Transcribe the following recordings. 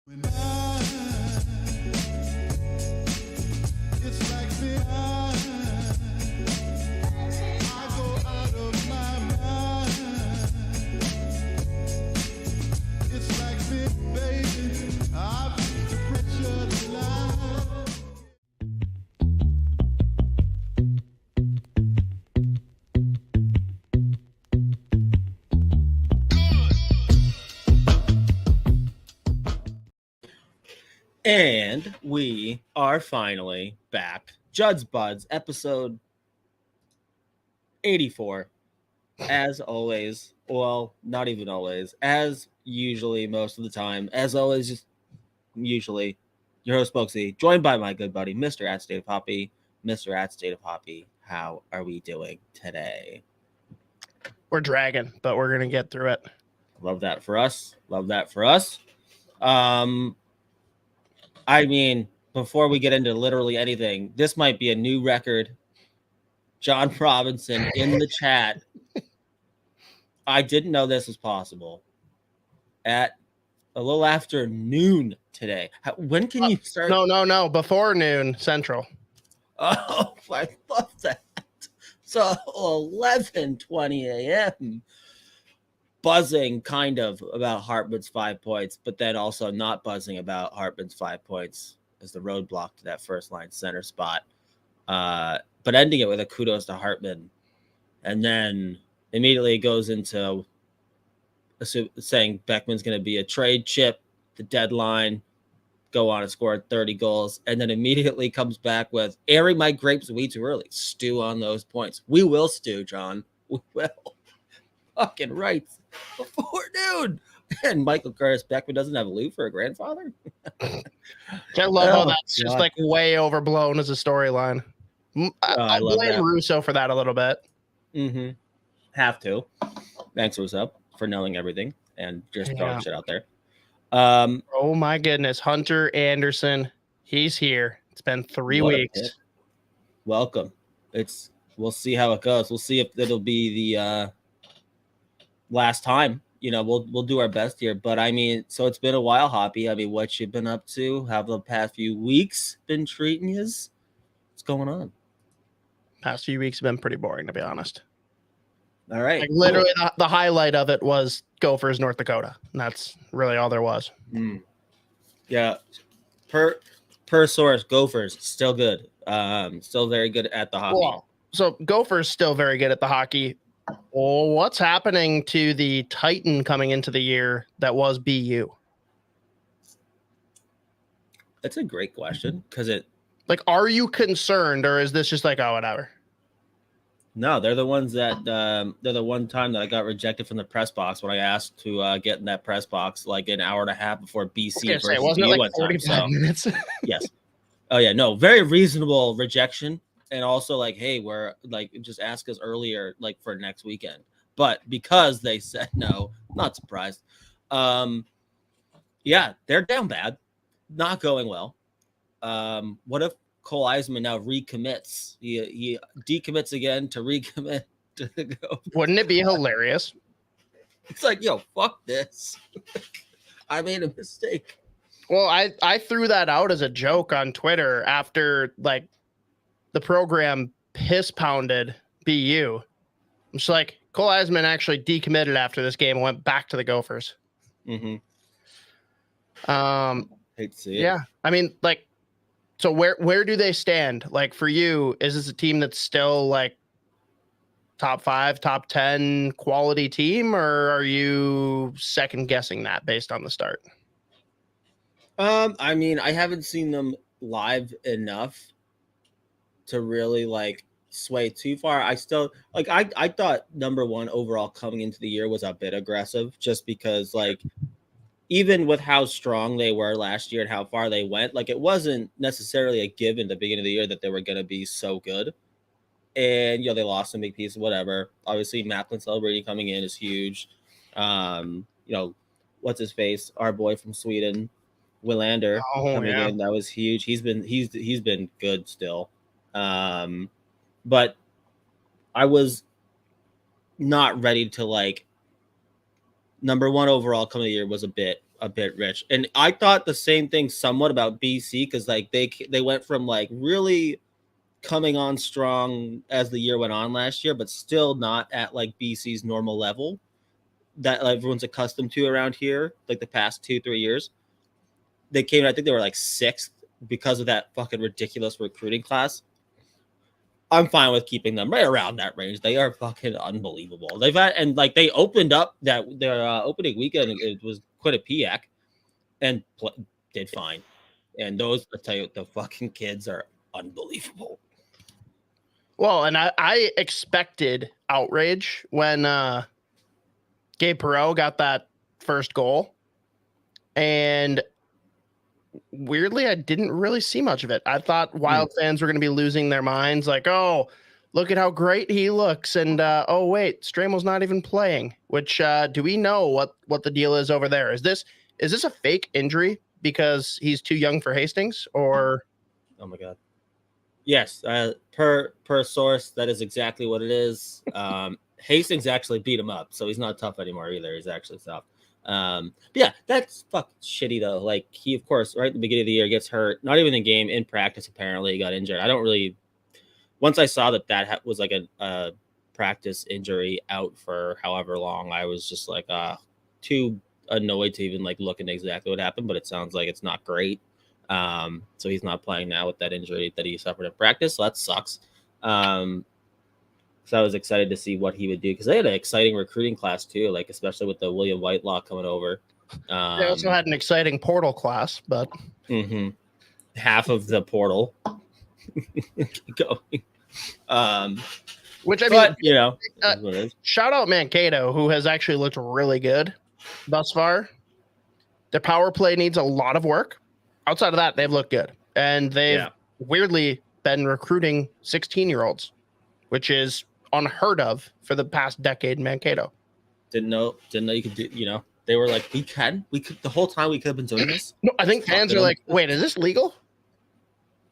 When it's like me, I go out of my mind. It's like me, baby, I beat the preacher the line. And we are finally back. Judd'z Budz, episode 84. As always, well, not even always, as usually most of the time, as always, just usually, your host, Spokesy, joined by my good buddy, Mr. at State of Hoppy. Mr. at State of Hoppy, how are we doing today? We're dragging, but we're going to get through it. Love that for us. Love that for us. I mean, before we get into literally anything, this might be a new record. John Robinson in the chat. I didn't know this was possible. At a little after noon today. When can you start? No. Before noon Central. Oh, I love that. So 11:20 a.m. buzzing kind of about Hartman's 5 points, but then also not buzzing about Hartman's 5 points as the roadblock to that first line center spot. But ending it with a kudos to Hartman. And then immediately goes into saying Beckman's going to be a trade chip, the deadline, go on and score 30 goals. And then immediately comes back with airing my grapes way too early. Stew on those points. We will stew, John. We will. Fucking right. Before noon. And Michael Curtis Beckman doesn't have a Lou for a grandfather. I love how that's just like way overblown as a storyline. I blame that. Russo for that a little bit. Mm-hmm. Have to. Thanks, Russo, for knowing everything and just throwing shit out there. Oh my goodness, Hunter Anderson, he's here. It's been 3 weeks. Welcome. We'll see how it goes. We'll see if it'll be the last time. You know, we'll do our best here. But I mean, so it's been a while, Hoppy. I mean, what you've been up to? Have the past few weeks been treating you? What's going on? Past few weeks have been pretty boring, to be honest. All right. Like, literally, the highlight of it was Gophers, North Dakota. And that's really all there was. Yeah. Per source, Gophers still good. Still very good at the hockey. Well, so Gophers still very good at the hockey. Well, what's happening to the Titan coming into the year that was BU? That's a great question because are you concerned, or is this just like, oh, whatever? No, they're the ones that they're the one time that I got rejected from the press box when I asked to get in that press box like an hour and a half before BC versus wasn't BU it like 45 minutes? Yes. Oh yeah, no, very reasonable rejection. And also like, hey, we're like, just ask us earlier, like for next weekend. But because they said no, not surprised. Yeah, they're down bad, not going well. What if Cole Eisman now recommits? He decommits again to recommit to go. Wouldn't it be hilarious? It's like, yo, fuck this. I made a mistake. Well, I threw that out as a joke on Twitter after like the program piss pounded BU. I'm just like, Cole Eisman actually decommitted after this game and went back to the Gophers. Mm-hmm. Hate to see it. Yeah. I mean, like, so where do they stand? Like for you, is this a team that's still like top 5, top 10 quality team, or are you second guessing that based on the start? I mean, I haven't seen them live enough to really like sway too far. I still like I thought number 1 overall coming into the year was a bit aggressive just because like even with how strong they were last year and how far they went, like it wasn't necessarily a given at the beginning of the year that they were going to be so good. And, you know, they lost some big pieces, whatever. Obviously, Macklin celebrating coming in is huge. You know, what's his face? Our boy from Sweden, Willander coming in. That was huge. He's been good still. But I was not ready to like number 1 overall coming of the year was a bit a bit rich. And I thought the same thing somewhat about BC because like they went from like really coming on strong as the year went on last year, but still not at like BC's normal level that everyone's accustomed to around here, like the past 2-3 years. They came, I think they were like 6th because of that fucking ridiculous recruiting class. I'm fine with keeping them right around that range. They are fucking unbelievable. They've had, and like they opened up that their opening weekend. It was Quinnipiac and did fine. And those, I tell you, the fucking kids are unbelievable. Well, and I expected outrage when Gabe Perreault got that first goal. And weirdly, I didn't really see much of it. I thought Wild fans were going to be losing their minds. Like, oh, look at how great he looks. And, oh, wait, Stramel's not even playing. Which, do we know what the deal is over there? Is this a fake injury because he's too young for Hastings? Or... Oh, my God. Yes, per source, that is exactly what it is. Hastings actually beat him up, so he's not tough anymore either. He's actually tough. But yeah, that's fucking shitty though. Like he, of course, right at the beginning of the year gets hurt. Not even in the game, in practice. Apparently, he got injured. I don't really. Once I saw that was like a practice injury out for however long, I was just like too annoyed to even like look into exactly what happened. But it sounds like it's not great. So he's not playing now with that injury that he suffered in practice. So that sucks. So I was excited to see what he would do because they had an exciting recruiting class too, like especially with the William Whitelaw coming over. They also had an exciting portal class, but half of the portal going. Which I mean, but, you know, shout out Mankato, who has actually looked really good thus far. Their power play needs a lot of work. Outside of that, they've looked good. And they've weirdly been recruiting 16-year-olds, which is unheard of for the past decade in Mankato. Didn't know you could do, you know, they were like, we could the whole time we could have been doing this. No, I think fans are like, wait, is this legal?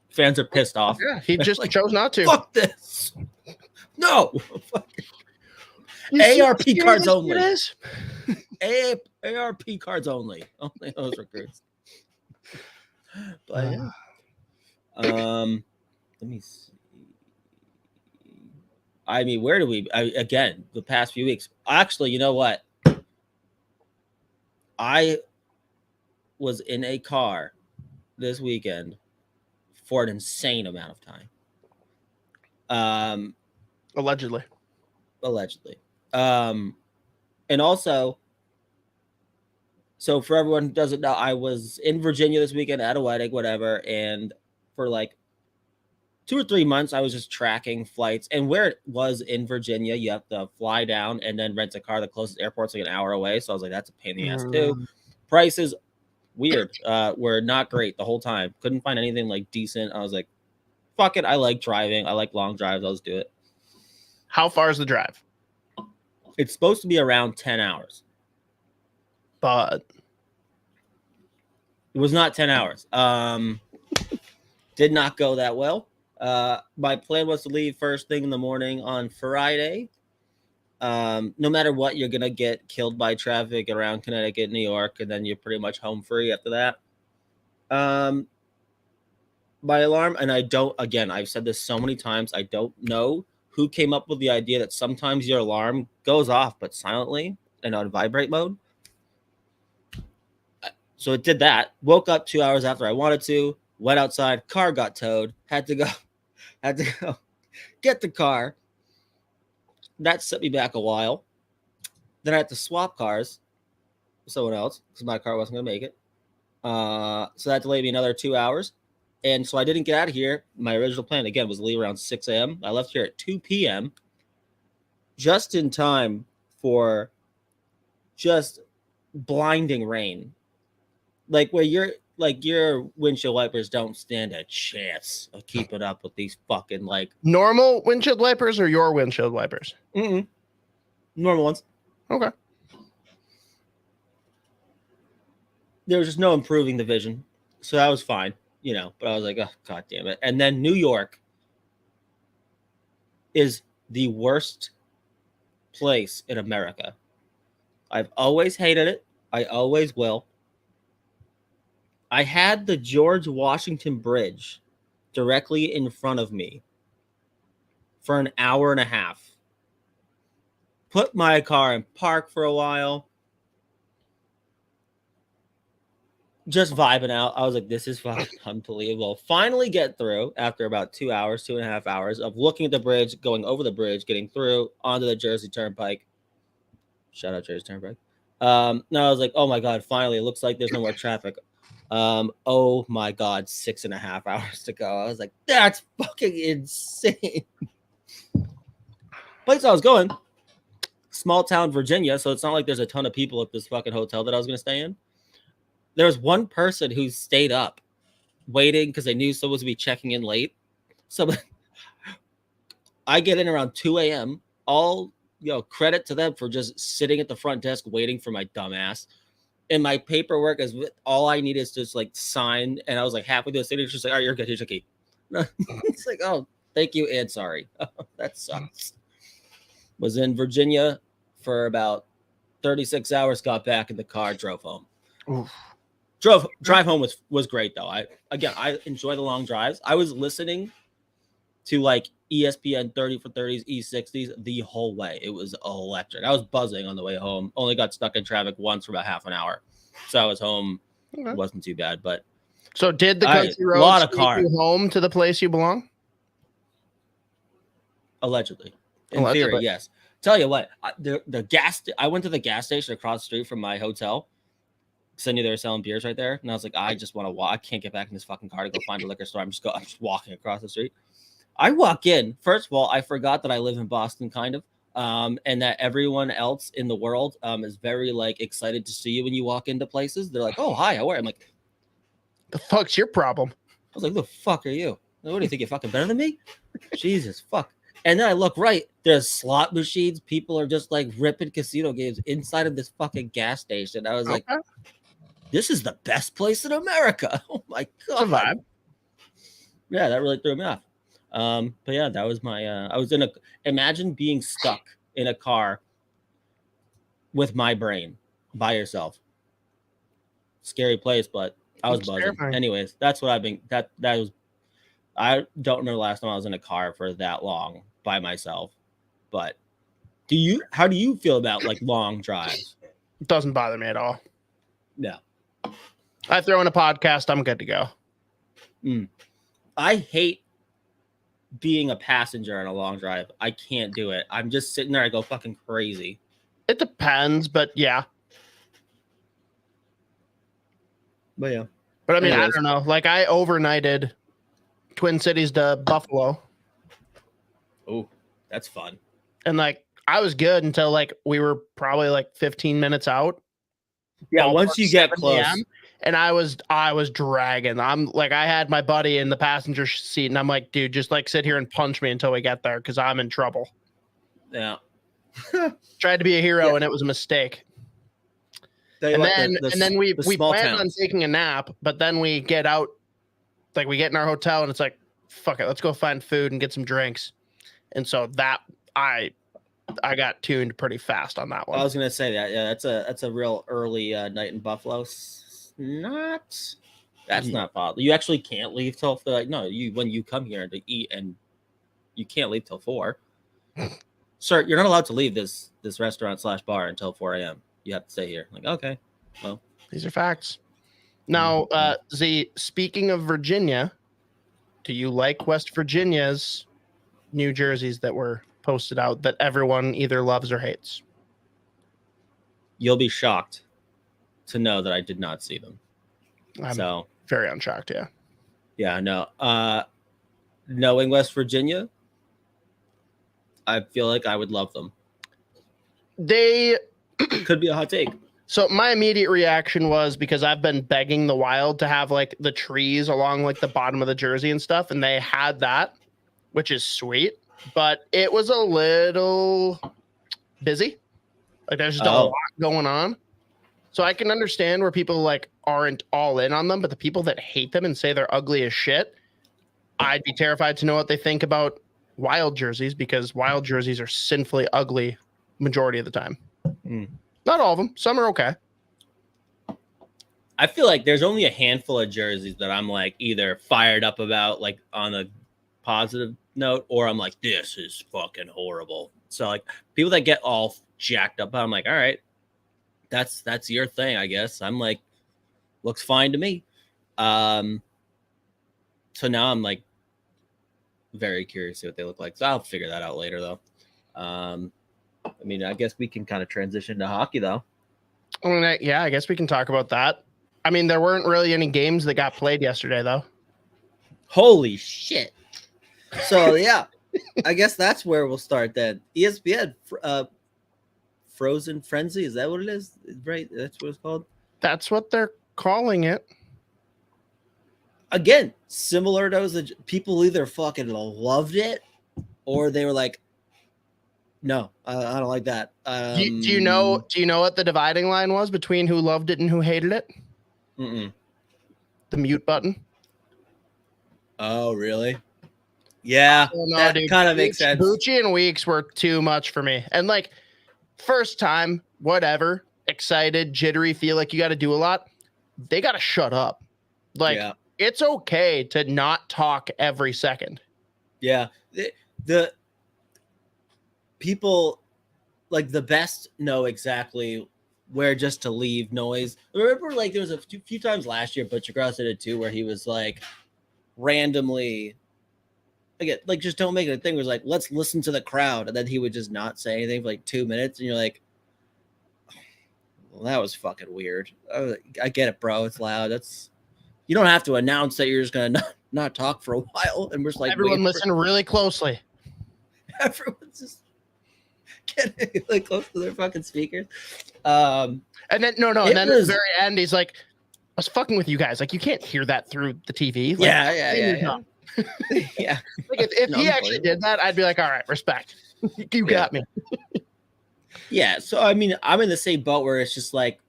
Fans are pissed off. Yeah, he just like, chose not to. Fuck this. No. ARP cards only. ARP cards only. Only those recruits. But yeah. Let me see. I mean, where do we again the past few weeks? Actually, you know what? I was in a car this weekend for an insane amount of time. Allegedly. And also, so for everyone who doesn't know, I was in Virginia this weekend at a wedding, whatever, and for like 2 or 3 months, I was just tracking flights. And where it was in Virginia, you have to fly down and then rent a car. The closest airport's like an hour away. So I was like, that's a pain in the ass too. Prices, weird, were not great the whole time. Couldn't find anything like decent. I was like, fuck it. I like driving. I like long drives. I'll just do it. How far is the drive? It's supposed to be around 10 hours. But it was not 10 hours. Did not go that well. My plan was to leave first thing in the morning on Friday. No matter what, you're going to get killed by traffic around Connecticut, New York, and then you're pretty much home free after that. My alarm, and I've said this so many times, I don't know who came up with the idea that sometimes your alarm goes off, but silently and on vibrate mode. So it did that. Woke up 2 hours after I wanted to. Went outside, car got towed, had to go get the car. That set me back a while. Then I had to swap cars with someone else because my car wasn't going to make it. So that delayed me another 2 hours. And so I didn't get out of here. My original plan, again, was to leave around 6 a.m. I left here at 2 p.m. just in time for just blinding rain. Like where your windshield wipers don't stand a chance of keeping up with these fucking like normal windshield wipers or your windshield wipers? Normal ones. Okay. There was just no improving the vision, so that was fine, you know. But I was like, oh god damn it! And then New York is the worst place in America. I've always hated it. I always will. I had the George Washington Bridge directly in front of me for an hour and a half. Put my car in park for a while. Just vibing out. I was like, this is fucking unbelievable. Finally get through after about 2 hours, 2.5 hours of looking at the bridge, going over the bridge, getting through onto the Jersey Turnpike. Shout out Jersey Turnpike. No, I was like, oh my God, finally, it looks like there's no more traffic. Oh my God, 6.5 hours to go. I was like, that's fucking insane. Place I was going, small town Virginia, so it's not like there's a ton of people at this fucking hotel that I was going to stay in. There was one person who stayed up waiting because they knew someone was going to be checking in late. So I get in around 2 a.m. All, credit to them for just sitting at the front desk waiting for my dumbass. And my paperwork is all I need is just like sign. And I was like halfway through the signature. She's like, all right, you're good. Here's your key. It's like, oh, thank you and sorry. That sucks. Was in Virginia for about 36 hours, got back in the car, drove home. Oof. Drive home was great though. I enjoy the long drives. I was listening to like ESPN 30 for 30s, E60s the whole way. It was electric. I was buzzing on the way home. Only got stuck in traffic once for about half an hour. So I was home. Okay. It wasn't too bad, but so did the country roads take you home to the place you belong? Allegedly. In theory, yes. Tell you what, I went to the gas station across the street from my hotel. Because I knew they were selling beers right there. And I was like, I just want to walk. I can't get back in this fucking car to go find a liquor store. I'm just walking across the street. I walk in. First of all, I forgot that I live in Boston, kind of. And that everyone else in the world is very like excited to see you when you walk into places. They're like, oh, hi, how are you? I'm like, the fuck's your problem? I was like, who the fuck are you? What do you think? You're fucking better than me? Jesus, fuck. And then I look right. There's slot machines. People are just like ripping casino games inside of this fucking gas station. I was like, this is the best place in America. Oh my God. Yeah, that really threw me off. But yeah, that was my, I was imagine being stuck in a car with my brain by yourself. Scary place, but I was buzzing. Terrifying. Anyways, that's what that was, I don't remember the last time I was in a car for that long by myself, but how do you feel about like long drives? It doesn't bother me at all. No. I throw in a podcast, I'm good to go. I hate being a passenger on a long drive. I can't do it. I'm just sitting there. I go fucking crazy. It depends, but yeah. But yeah. But I mean, anyways. I don't know. Like I overnighted Twin Cities to Buffalo. Oh, that's fun. And like I was good until like we were probably like 15 minutes out. Yeah, once you get close. And I was dragging. I'm like, I had my buddy in the passenger seat, and I'm like, dude, just like sit here and punch me until we get there because I'm in trouble. Yeah. Tried to be a hero, and it was a mistake. And then we planned on taking a nap, but then we get out, like we get in our hotel, and it's like, fuck it, let's go find food and get some drinks. And so that I got tuned pretty fast on that one. I was gonna say that. Yeah, that's a real early night in Buffalo. That's not possible. You actually can't leave till like no. When you come here to eat and you can't leave till 4. Sir, you're not allowed to leave this restaurant / bar until 4 a.m. You have to stay here. Like okay, well these are facts. Now, Z, speaking of Virginia, do you like West Virginia's new jerseys that were posted out that everyone either loves or hates? You'll be shocked to know that I did not see them. I'm very unshocked, yeah. Yeah, no. Knowing West Virginia, I feel like I would love them. They could be a hot take. So my immediate reaction was because I've been begging the Wild to have like the trees along like the bottom of the jersey and stuff, and they had that, which is sweet, but it was a little busy. Like there's just a lot going on. So I can understand where people like aren't all in on them, but the people that hate them and say they're ugly as shit, I'd be terrified to know what they think about Wild jerseys because Wild jerseys are sinfully ugly majority of the time. Not all of them. Some are okay. I feel like there's only a handful of jerseys that I'm like either fired up about, like on a positive note, or I'm like, this is fucking horrible. So like people that get all jacked up, I'm like, all right, that's your thing, I guess. I'm like, looks fine to me. So now I'm like very curious to see what they look like. So I'll figure that out later though. I mean, I guess we can kind of transition to hockey though. I mean, yeah, I guess we can talk about that. I mean, there weren't really any games that got played yesterday though. Holy shit. So yeah, I guess that's where we'll start then. ESPN, Frozen Frenzy, is that what it is? Right, that's what it's called. That's what they're calling it. Again, similar to those, people either fucking loved it or they were like, no, I don't like that. Do you know what the dividing line was between who loved it and who hated it? Mm-mm. The mute button. Oh, really? Yeah, that kind of makes sense. Bucci and Weeks were too much for me. And like, first time, whatever, excited, jittery, feel like you got to do a lot. They got to shut up. Like, It's okay to not talk every second. Yeah. The people, like the best, know exactly where just to leave noise. Remember, like there was a few times last year, Butcher Cross did it too, where he was like randomly, again, like just don't make it a thing. It was like, let's listen to the crowd, and then he would just not say anything for like 2 minutes, and you're like, well, that was fucking weird. I get it, bro. It's loud. You don't have to announce that you're just gonna not talk for a while, and we're just like, everyone listen really closely. Everyone's just getting like close to their fucking speakers. And then and then at the very end, he's like, I was fucking with you guys. Like, you can't hear that through the TV. Like, yeah. Yeah. Like if he actually did that, I'd be like, all right, respect. You got me. Yeah. So I mean, I'm in the same boat where it's just like,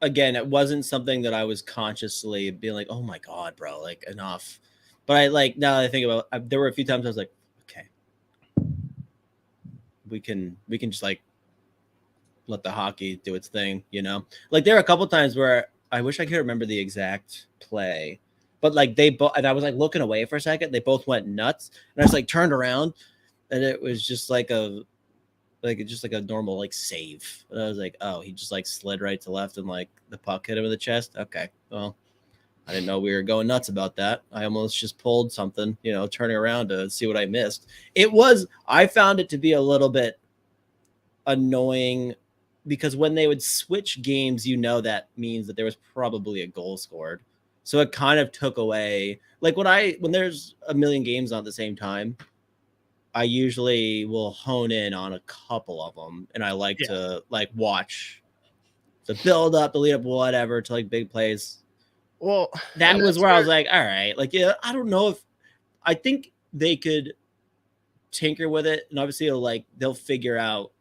again, it wasn't something that I was consciously being like, oh my God, bro, like enough. But I like, now that I think about it, there were a few times I was like, okay, we can just like let the hockey do its thing, you know? Like there were a couple times where I wish I could remember the exact play, but like they both, and I was like looking away for a second, they both went nuts, and I was like turned around, and it was just like a normal like save. And I was like, oh, he just like slid right to left and like the puck hit him in the chest. Okay, well, I didn't know we were going nuts about that. I almost just pulled something, you know, turning around to see what I missed. I found it to be a little bit annoying because when they would switch games, you know, that means that there was probably a goal scored. So it kind of took away, like when there's a million games on at the same time, I usually will hone in on a couple of them, and I like to like watch the build up, the lead up, whatever, to like big plays. Well, that was where I was like, all right, like, yeah, I don't know if I think they could tinker with it, and obviously they'll figure out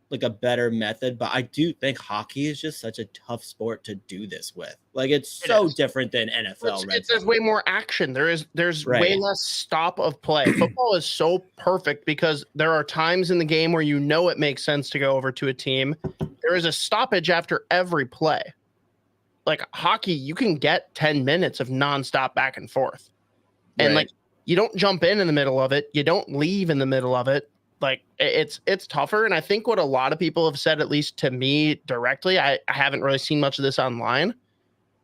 like a better method, but I do think hockey is just such a tough sport to do this with. Like it's so different than NFL. There's way more action. There's way less stop of play. Football is so perfect because there are times in the game where you know it makes sense to go over to a team. There is a stoppage after every play. Like hockey, you can get 10 minutes of nonstop back and forth. And like you don't jump in the middle of it. You don't leave in the middle of it. Like it's tougher. And I think what a lot of people have said, at least to me directly, I haven't really seen much of this online,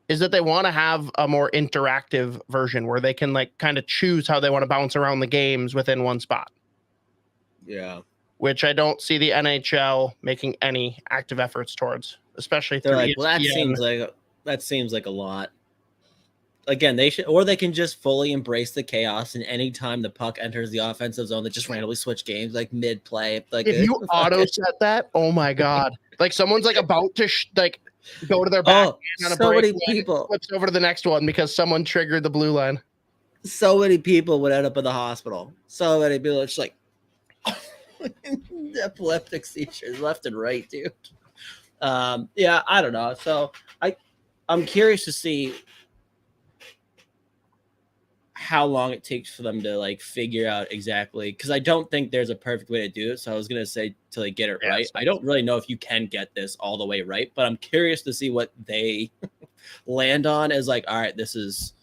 is that they want to have a more interactive version where they can like kind of choose how they want to bounce around the games within one spot. Yeah. Which I don't see the NHL making any active efforts towards, especially through like, well, that seems like a lot. Again, they can just fully embrace the chaos, and anytime the puck enters the offensive zone, they just randomly switch games like mid play. Like if you auto set that, oh my God! Like someone's like about to go to their back on a so break, many people flips over to the next one because someone triggered the blue line. So many people would end up in the hospital. So many people are just like epileptic seizures left and right, dude. Yeah, I don't know. So I'm curious to see how long it takes for them to like figure out exactly, because I don't think there's a perfect way to do it. So I was gonna say to like get it right. I don't really know if you can get this all the way right, but I'm curious to see what they land on as like, all right, this is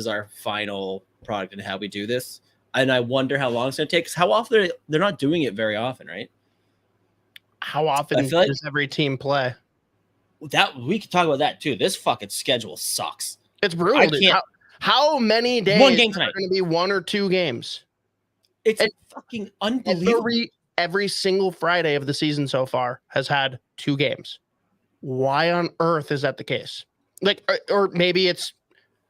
our final product and how we do this. And I wonder how long it's gonna take, because how often they're not doing it very often, right? How often does every team play? That we could talk about that too. This fucking schedule sucks. It's brutal. How many days? One game tonight. Are going to be 1 or 2 games? It's fucking unbelievable. Every single Friday of the season so far has had 2 games. Why on earth is that the case? Like, or maybe it's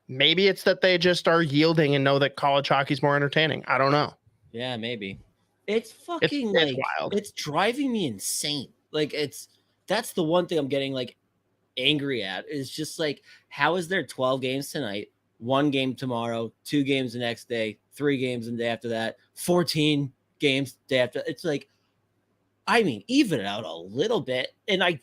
that they just are yielding and know that college hockey is more entertaining. I don't know. Yeah, maybe. It's fucking it's wild. It's driving me insane. Like that's the one thing I'm getting like angry at, is just like, how is there 12 games tonight, 1 game tomorrow, 2 games the next day, 3 games the day after that, 14 games the day after? It's like, I mean, even it out a little bit. And I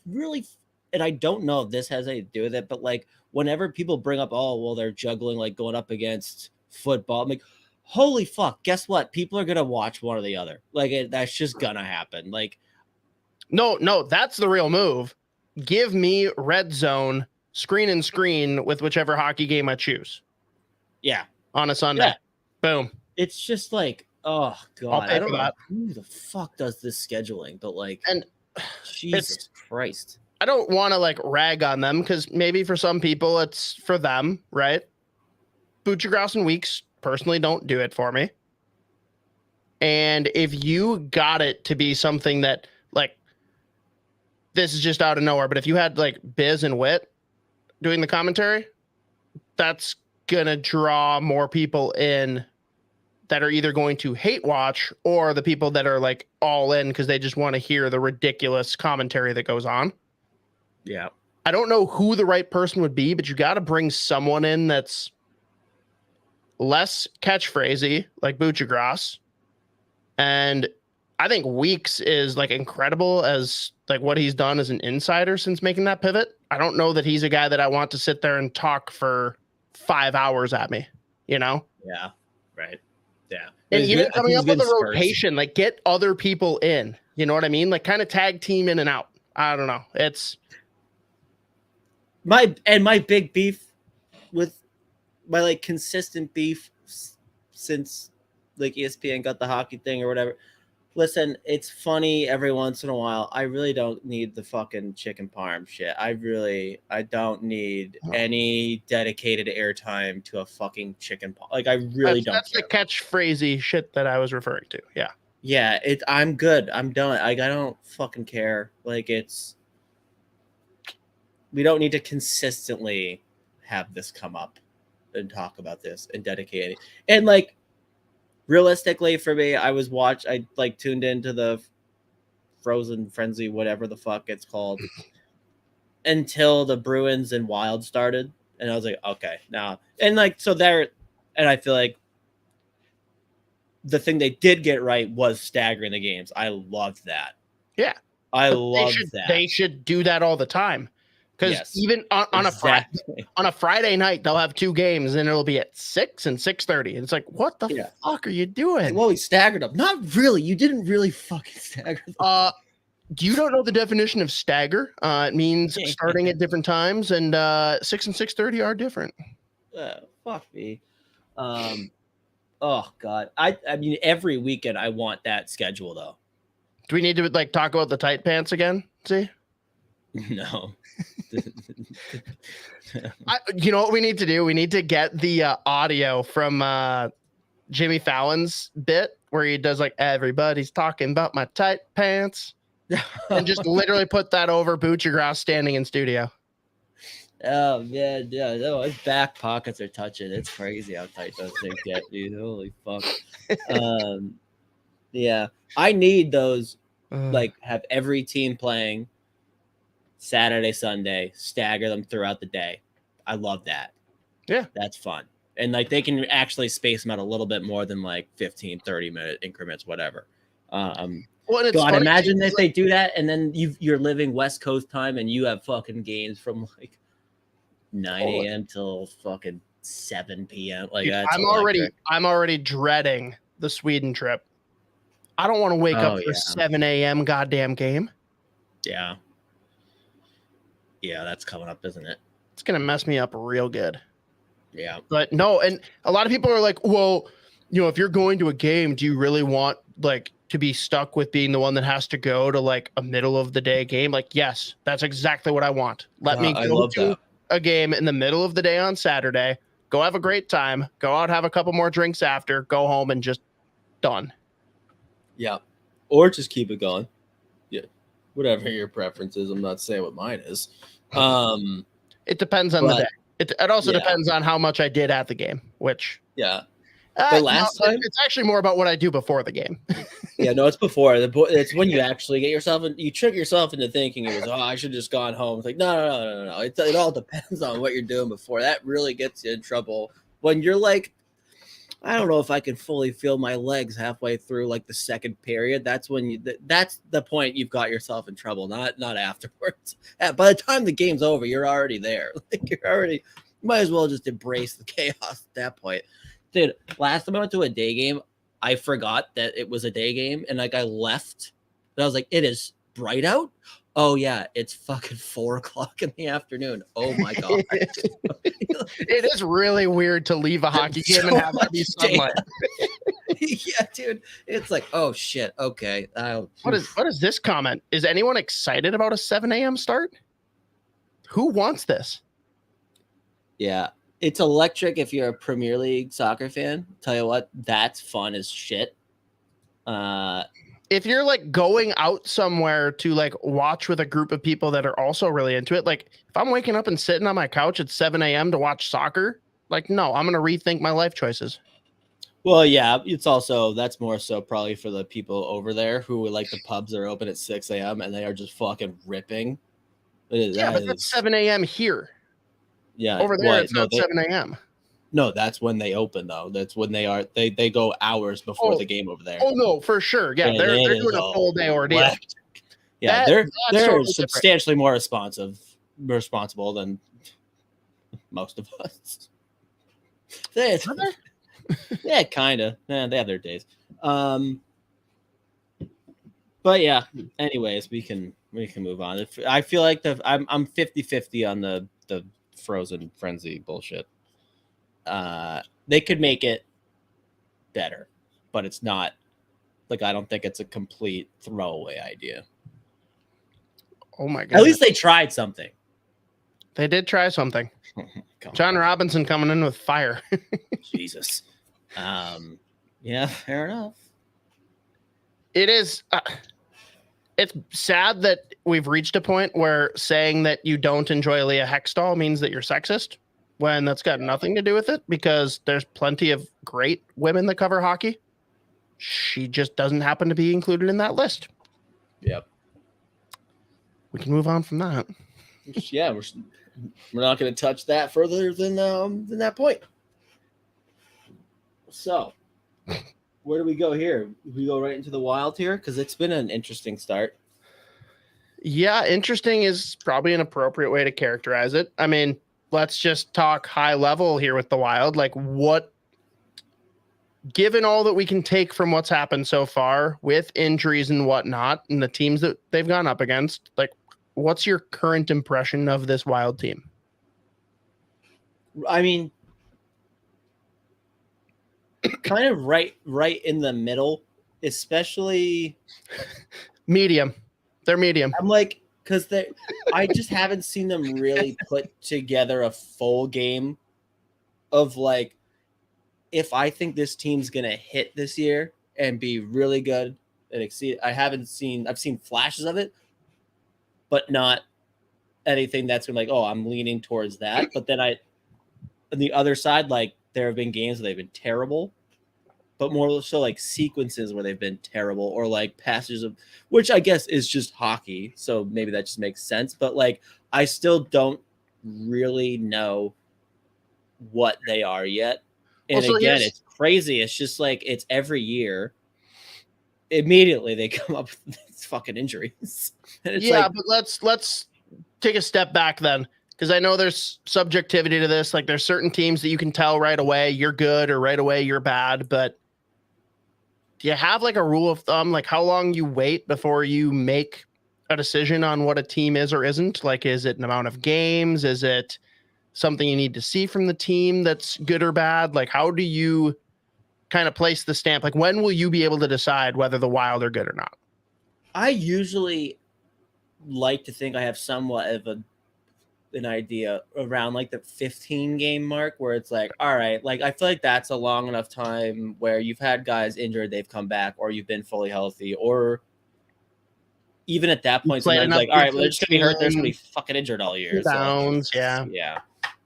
don't know if this has anything to do with it, but like whenever people bring up, oh, well, they're juggling, like going up against football, I'm like, holy fuck, guess what? People are going to watch one or the other. Like that's just going to happen. Like, no, that's the real move. Give me red zone, screen and screen with whichever hockey game I choose. Yeah. On a Sunday. Yeah. Boom. It's just like, oh God, I don't know who the fuck does this scheduling, but like, and Jesus Christ. I don't want to like rag on them, because maybe for some people it's for them, right? Butchergrouse and Weeks personally don't do it for me. And if you got it to be something that like, this is just out of nowhere, but if you had like Biz and Wit doing the commentary, that's going to draw more people in that are either going to hate watch, or the people that are like all in because they just want to hear the ridiculous commentary that goes on. Yeah. I don't know who the right person would be, but you got to bring someone in that's less catchphrasy like Butchergrouse. And I think Weeks is like incredible as like what he's done as an insider since making that pivot. I don't know that he's a guy that I want to sit there and talk for 5 hours at me, you know? Yeah. Right. Yeah. And even coming up with a rotation, like get other people in, you know what I mean? Like kind of tag team in and out. I don't know. It's my big beef with my like consistent beef since like ESPN got the hockey thing or whatever. Listen, it's funny every once in a while. I really don't need the fucking chicken parm shit. I don't need any dedicated airtime to a fucking chicken parm. Like I really don't. That's the catchphrasey shit that I was referring to. Yeah. Yeah. I'm good. I'm done. I don't fucking care. Like we don't need to consistently have this come up and talk about this and dedicate it. And like, realistically for me, I like tuned into the Frozen Frenzy, whatever the fuck it's called, until the Bruins and Wild started. And I was like, okay, now. And like, so there, and I feel like the thing they did get right was staggering the games. I loved that. Yeah. I loved that. They should do that all the time. Because even on a Friday night, they'll have 2 games and it'll be at 6 and 6:30. And it's like, what the fuck are you doing? Well, he staggered them. Not really. You didn't really fucking stagger them. You don't know the definition of stagger. It means starting at different times, and 6 and 6:30 are different. Fuck me. Oh God. I mean, every weekend I want that schedule though. Do we need to like talk about the tight pants again? See? No. You know what we need to do? We need to get the audio from Jimmy Fallon's bit where he does like, everybody's talking about my tight pants, and just literally put that over Butchergrouse standing in studio. Oh man, yeah, no, his back pockets are touching. It's crazy how tight those things get, dude. Holy fuck. Yeah, I need those. Like, have every team playing Saturday, Sunday, stagger them throughout the day. I love that. Yeah. That's fun. And like they can actually space them out a little bit more than like 15, 30-minute increments, whatever. Well, God, imagine if they do that and then you're living West Coast time and you have fucking games from like 9 a.m. till fucking 7 p.m. Like Dude, that's I'm already dreading the Sweden trip. I don't want to wake up for 7 a.m. goddamn game. Yeah. Yeah, that's coming up, isn't it? It's gonna mess me up real good. Yeah. But no, and a lot of people are like, well, if you're going to a game, do you really want like to be stuck with being the one that has to go to like a middle of the day game? Like, yes, that's exactly what I want. Let me go to a game in the middle of the day on Saturday, go have a great time, go out, have a couple more drinks after, go home and just done. Yeah. Or just keep it going. Yeah. Whatever your preference is. I'm not saying what mine is. It depends on the day. It also depends on how much I did at the game, which the last time it's actually more about what I do before the game. Yeah, no, it's before. It's when you actually get yourself and you trick yourself into thinking it was, I should have just gone home. It's like, no. It all depends on what you're doing before. That really gets you in trouble when you're like, I don't know if I can fully feel my legs halfway through like the second period. That's when that's the point you've got yourself in trouble, not afterwards. By the time the game's over, you're already there. Like you might as well just embrace the chaos at that point. Dude, last time I went to a day game, I forgot that it was a day game, and like I left, and I was like, it is bright out. Oh yeah, it's fucking 4:00 in the afternoon. Oh my god. It is really weird to leave a hockey game and have that be sunlight. Yeah, dude. It's like, oh shit. Okay. What is this comment? Is anyone excited about a 7 a.m. start? Who wants this? Yeah. It's electric if you're a Premier League soccer fan. Tell you what, that's fun as shit. If you're like going out somewhere to like watch with a group of people that are also really into it, like if I'm waking up and sitting on my couch at 7 a.m. to watch soccer, like, no, I'm going to rethink my life choices. Well, yeah, that's more so probably for the people over there who like the pubs are open at 6 a.m. and they are just fucking ripping. That's 7 a.m. here. Yeah. Over there, it's not 7 a.m. No, that's when they open though. That's when they go hours before the game over there. Oh no, for sure. Yeah, they're doing a full day ordeal. Yeah, they're substantially more responsible than most of us. Yeah, kind of. Yeah, they have their days. But yeah. Anyways, we can move on. I feel like I'm 50-50 on the Frozen Frenzy bullshit. They could make it better, but it's not like I don't think it's a complete throwaway idea. Oh my god! At least they tried something. They did try something. John Robinson coming in with fire. Jesus. Yeah, fair enough. It is. It's sad that we've reached a point where saying that you don't enjoy Leah Hextall means that you're sexist, when that's got nothing to do with it, because there's plenty of great women that cover hockey. She just doesn't happen to be included in that list. Yep. We can move on from that. Yeah, we're not going to touch that further than that point. So, where do we go here? We go right into the Wild here because it's been an interesting start. Yeah, interesting is probably an appropriate way to characterize it. I mean, let's just talk high level here with the Wild. Like, given all that we can take from what's happened so far with injuries and whatnot, and the teams that they've gone up against, like, what's your current impression of this Wild team? I mean, kind of right in the middle, especially medium. They're medium. I'm like, because I just haven't seen them really put together a full game of like, if I think this team's gonna hit this year and be really good and exceed. I've seen flashes of it, but not anything that's been like, oh, I'm leaning towards that. But then on the other side, like there have been games where they've been terrible, but more so like sequences where they've been terrible, or like passages of, which I guess is just hockey. So maybe that just makes sense. But like, I still don't really know what they are yet. And well, so again, it's crazy. It's just like, it's every year. Immediately they come up with these fucking injuries. And it's but let's take a step back then, because I know there's subjectivity to this. Like there's certain teams that you can tell right away you're good or right away you're bad. But do you have like a rule of thumb, like how long you wait before you make a decision on what a team is or isn't? Like, is it an amount of games? Is it something you need to see from the team that's good or bad? Like, how do you kind of place the stamp? Like, when will you be able to decide whether the Wild are good or not? I usually like to think I have somewhat of an idea around like the 15 game mark, where it's like, all right, like I feel like that's a long enough time where you've had guys injured, they've come back, or you've been fully healthy, or even at that point, sometimes like, all right, well, they're just gonna be hurt, they're just gonna be fucking injured all year. Downs, so, yeah.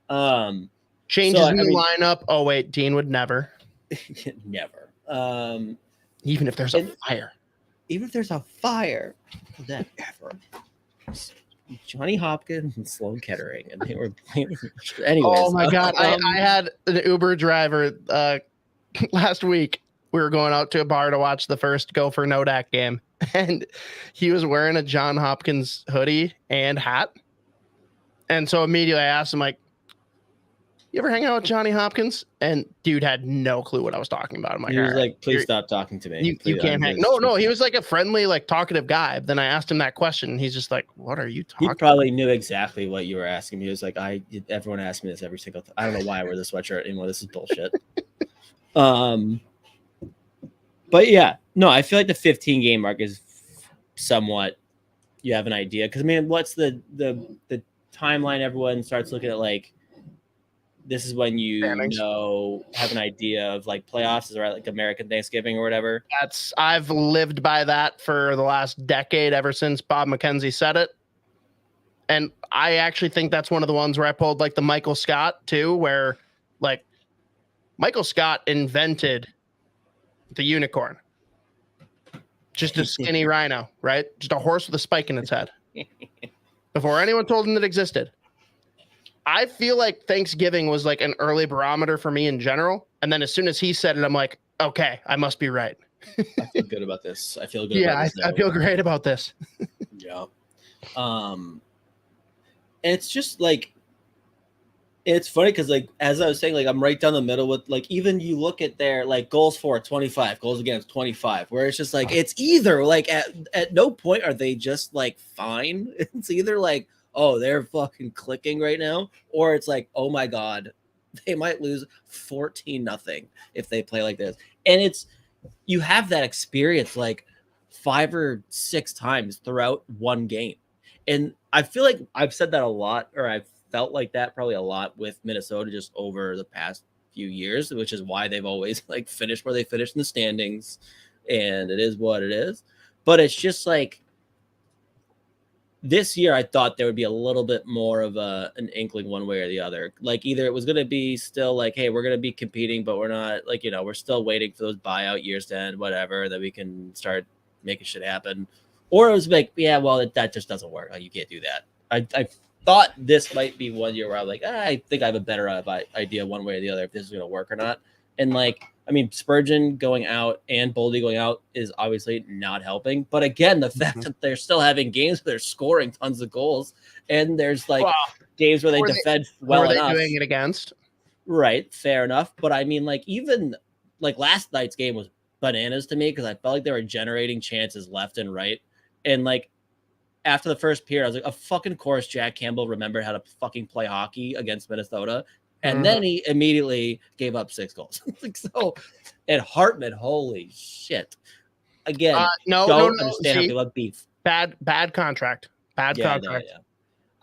So, Changes in I the mean- lineup. Oh wait, Dean would never. Never. Even if there's a fire. Even if there's a fire, that ever. Johnny Hopkins and Sloan Kettering, and they were playing. Anyways, Oh my god, I had an Uber driver last week. We were going out to a bar to watch the first Gopher Nodak game, and he was wearing a John Hopkins hoodie and hat. And so immediately I asked him, like, you ever hang out with Johnny Hopkins? And dude had no clue what I was talking about. I'm like, he was all right, like, please stop talking to me. you can't hang. No, he was like a friendly, like talkative guy. Then I asked him that question, and he's just like, what are you talking He probably knew exactly what you were asking me. He was like, everyone asks me this every single time. I don't know why I wear this sweatshirt anymore. This is bullshit. But yeah, no, I feel like the 15 game mark is somewhat, you have an idea. Because I mean, what's the timeline? Everyone starts looking at like, this is when you have an idea of like playoffs, is right, like American Thanksgiving or whatever. I've lived by that for the last decade, ever since Bob McKenzie said it. And I actually think that's one of the ones where I pulled like the Michael Scott too, where like Michael Scott invented the unicorn. Just a skinny rhino, right? Just a horse with a spike in its head. Before anyone told him it existed. I feel like Thanksgiving was like an early barometer for me in general. And then as soon as he said it, I'm like, okay, I must be right. I feel good about this. I feel good. Yeah, I feel great about this. Yeah. And it's just like, it's funny because like, as I was saying, like I'm right down the middle with like, even you look at their like goals for 25, goals against 25, where it's just like, it's either like at no point are they just like fine. It's either like, oh, they're fucking clicking right now, or it's like, oh my God, they might lose 14-0 if they play like this. And it's, you have that experience like 5 or 6 times throughout one game. And I feel like I've said that a lot, or I've felt like that probably a lot with Minnesota just over the past few years, which is why they've always like finished where they finished in the standings. And it is what it is. But it's just like, this year, I thought there would be a little bit more of an inkling one way or the other. Like either it was going to be still like, hey, we're going to be competing, but we're not like, you know, we're still waiting for those buyout years to end, whatever, that we can start making shit happen. Or it was like, yeah, well, that just doesn't work. Like, you can't do that. I thought this might be one year where I'm like, I think I have a better idea one way or the other if this is going to work or not. And like, I mean, Spurgeon going out and Boldy going out is obviously not helping. But again, the fact that they're still having games where they're scoring tons of goals, and there's like games where they defend well enough. Who are they doing it against? Right, fair enough. But I mean, like even like last night's game was bananas to me because I felt like they were generating chances left and right. And like after the first period, I was like, of fucking course, Jack Campbell remembered how to fucking play hockey against Minnesota. And then he immediately gave up 6 goals. Like, so, and Hartman, holy shit! Again, don't understand how people have beef. Bad contract. Bad contract. Yeah.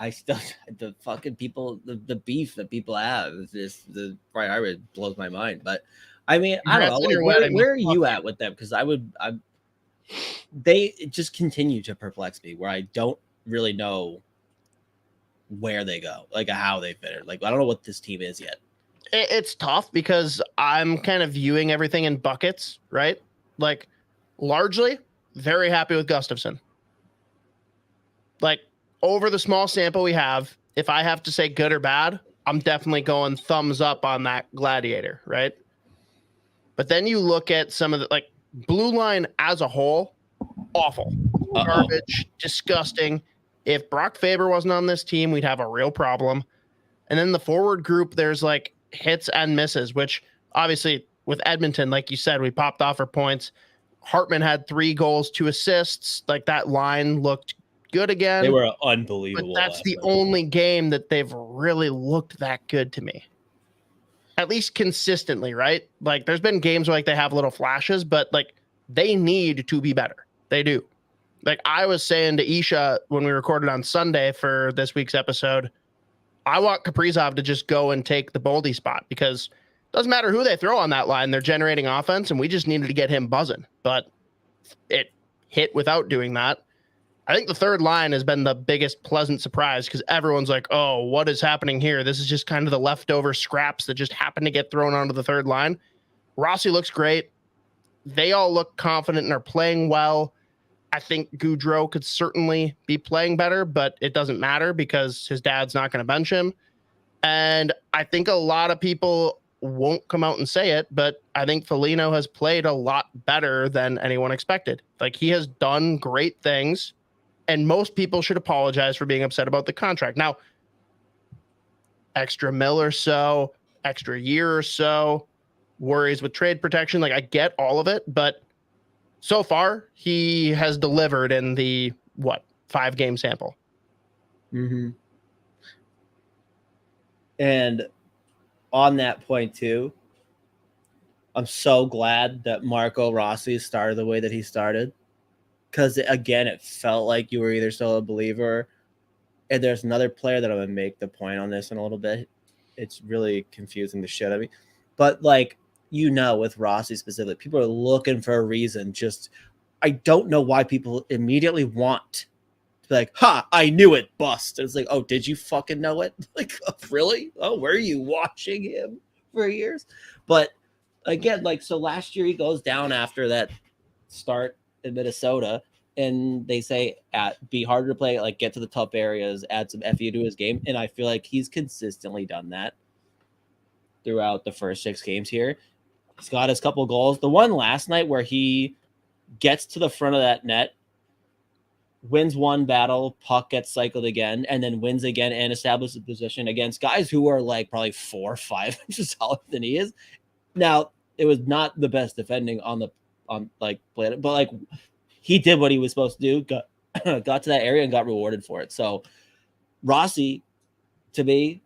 I still the fucking people, the beef that people have is just the right. It blows my mind. But I mean, I don't know. Like, where are you at with them? Because they just continue to perplex me. Where I don't really know where they go, like how they fit it. Like I don't know what this team is yet. It's tough because I'm kind of viewing everything in buckets, right? Like largely very happy with Gustafsson. Like over the small sample we have, if I have to say good or bad, I'm definitely going thumbs up on that Gladiator, right? But then you look at some of the like blue line as a whole, awful, garbage, disgusting. If Brock Faber wasn't on this team, we'd have a real problem. And then the forward group, there's like hits and misses, which obviously with Edmonton, like you said, we popped off our points. Hartman had 3 goals, 2 assists. Like that line looked good again. They were unbelievable. But that's the only game that they've really looked that good to me. At least consistently, right? Like there's been games where like they have little flashes, but like they need to be better. They do. Like I was saying to Isha when we recorded on Sunday for this week's episode, I want Kaprizov to just go and take the Boldy spot because it doesn't matter who they throw on that line. They're generating offense, and we just needed to get him buzzing. But it hit without doing that. I think the third line has been the biggest pleasant surprise because everyone's like, oh, what is happening here? This is just kind of the leftover scraps that just happen to get thrown onto the third line. Rossi looks great. They all look confident and are playing well. I think Gaudreau could certainly be playing better, but it doesn't matter because his dad's not going to bench him. And I think a lot of people won't come out and say it, but I think Foligno has played a lot better than anyone expected. Like he has done great things, and most people should apologize for being upset about the contract. Now, extra mil or so, extra year or so, worries with trade protection. Like I get all of it, but so far, he has delivered in the, 5-game sample. Mm-hmm. And on that point, too, I'm so glad that Marco Rossi started the way that he started. Because, again, it felt like you were either still a believer. And there's another player that I'm going to make the point on this in a little bit. It's really confusing the shit out of me. But, like, with Rossi specifically, people are looking for a reason. Just, I don't know why people immediately want to be like, ha, I knew it, bust. And it's like, oh, did you fucking know it? Like, oh, really? Oh, were you watching him for years? But again, like, so last year he goes down after that start in Minnesota, and they say be harder to play, like get to the tough areas, add some FU to his game. And I feel like he's consistently done that throughout the first 6 games here. He's got his couple goals. The one last night where he gets to the front of that net, wins one battle, puck gets cycled again, and then wins again and establishes a position against guys who are like probably 4 or 5 inches taller than he is. Now, it was not the best defending on like planet, but like he did what he was supposed to do, got to that area and got rewarded for it. So Rossi, to me,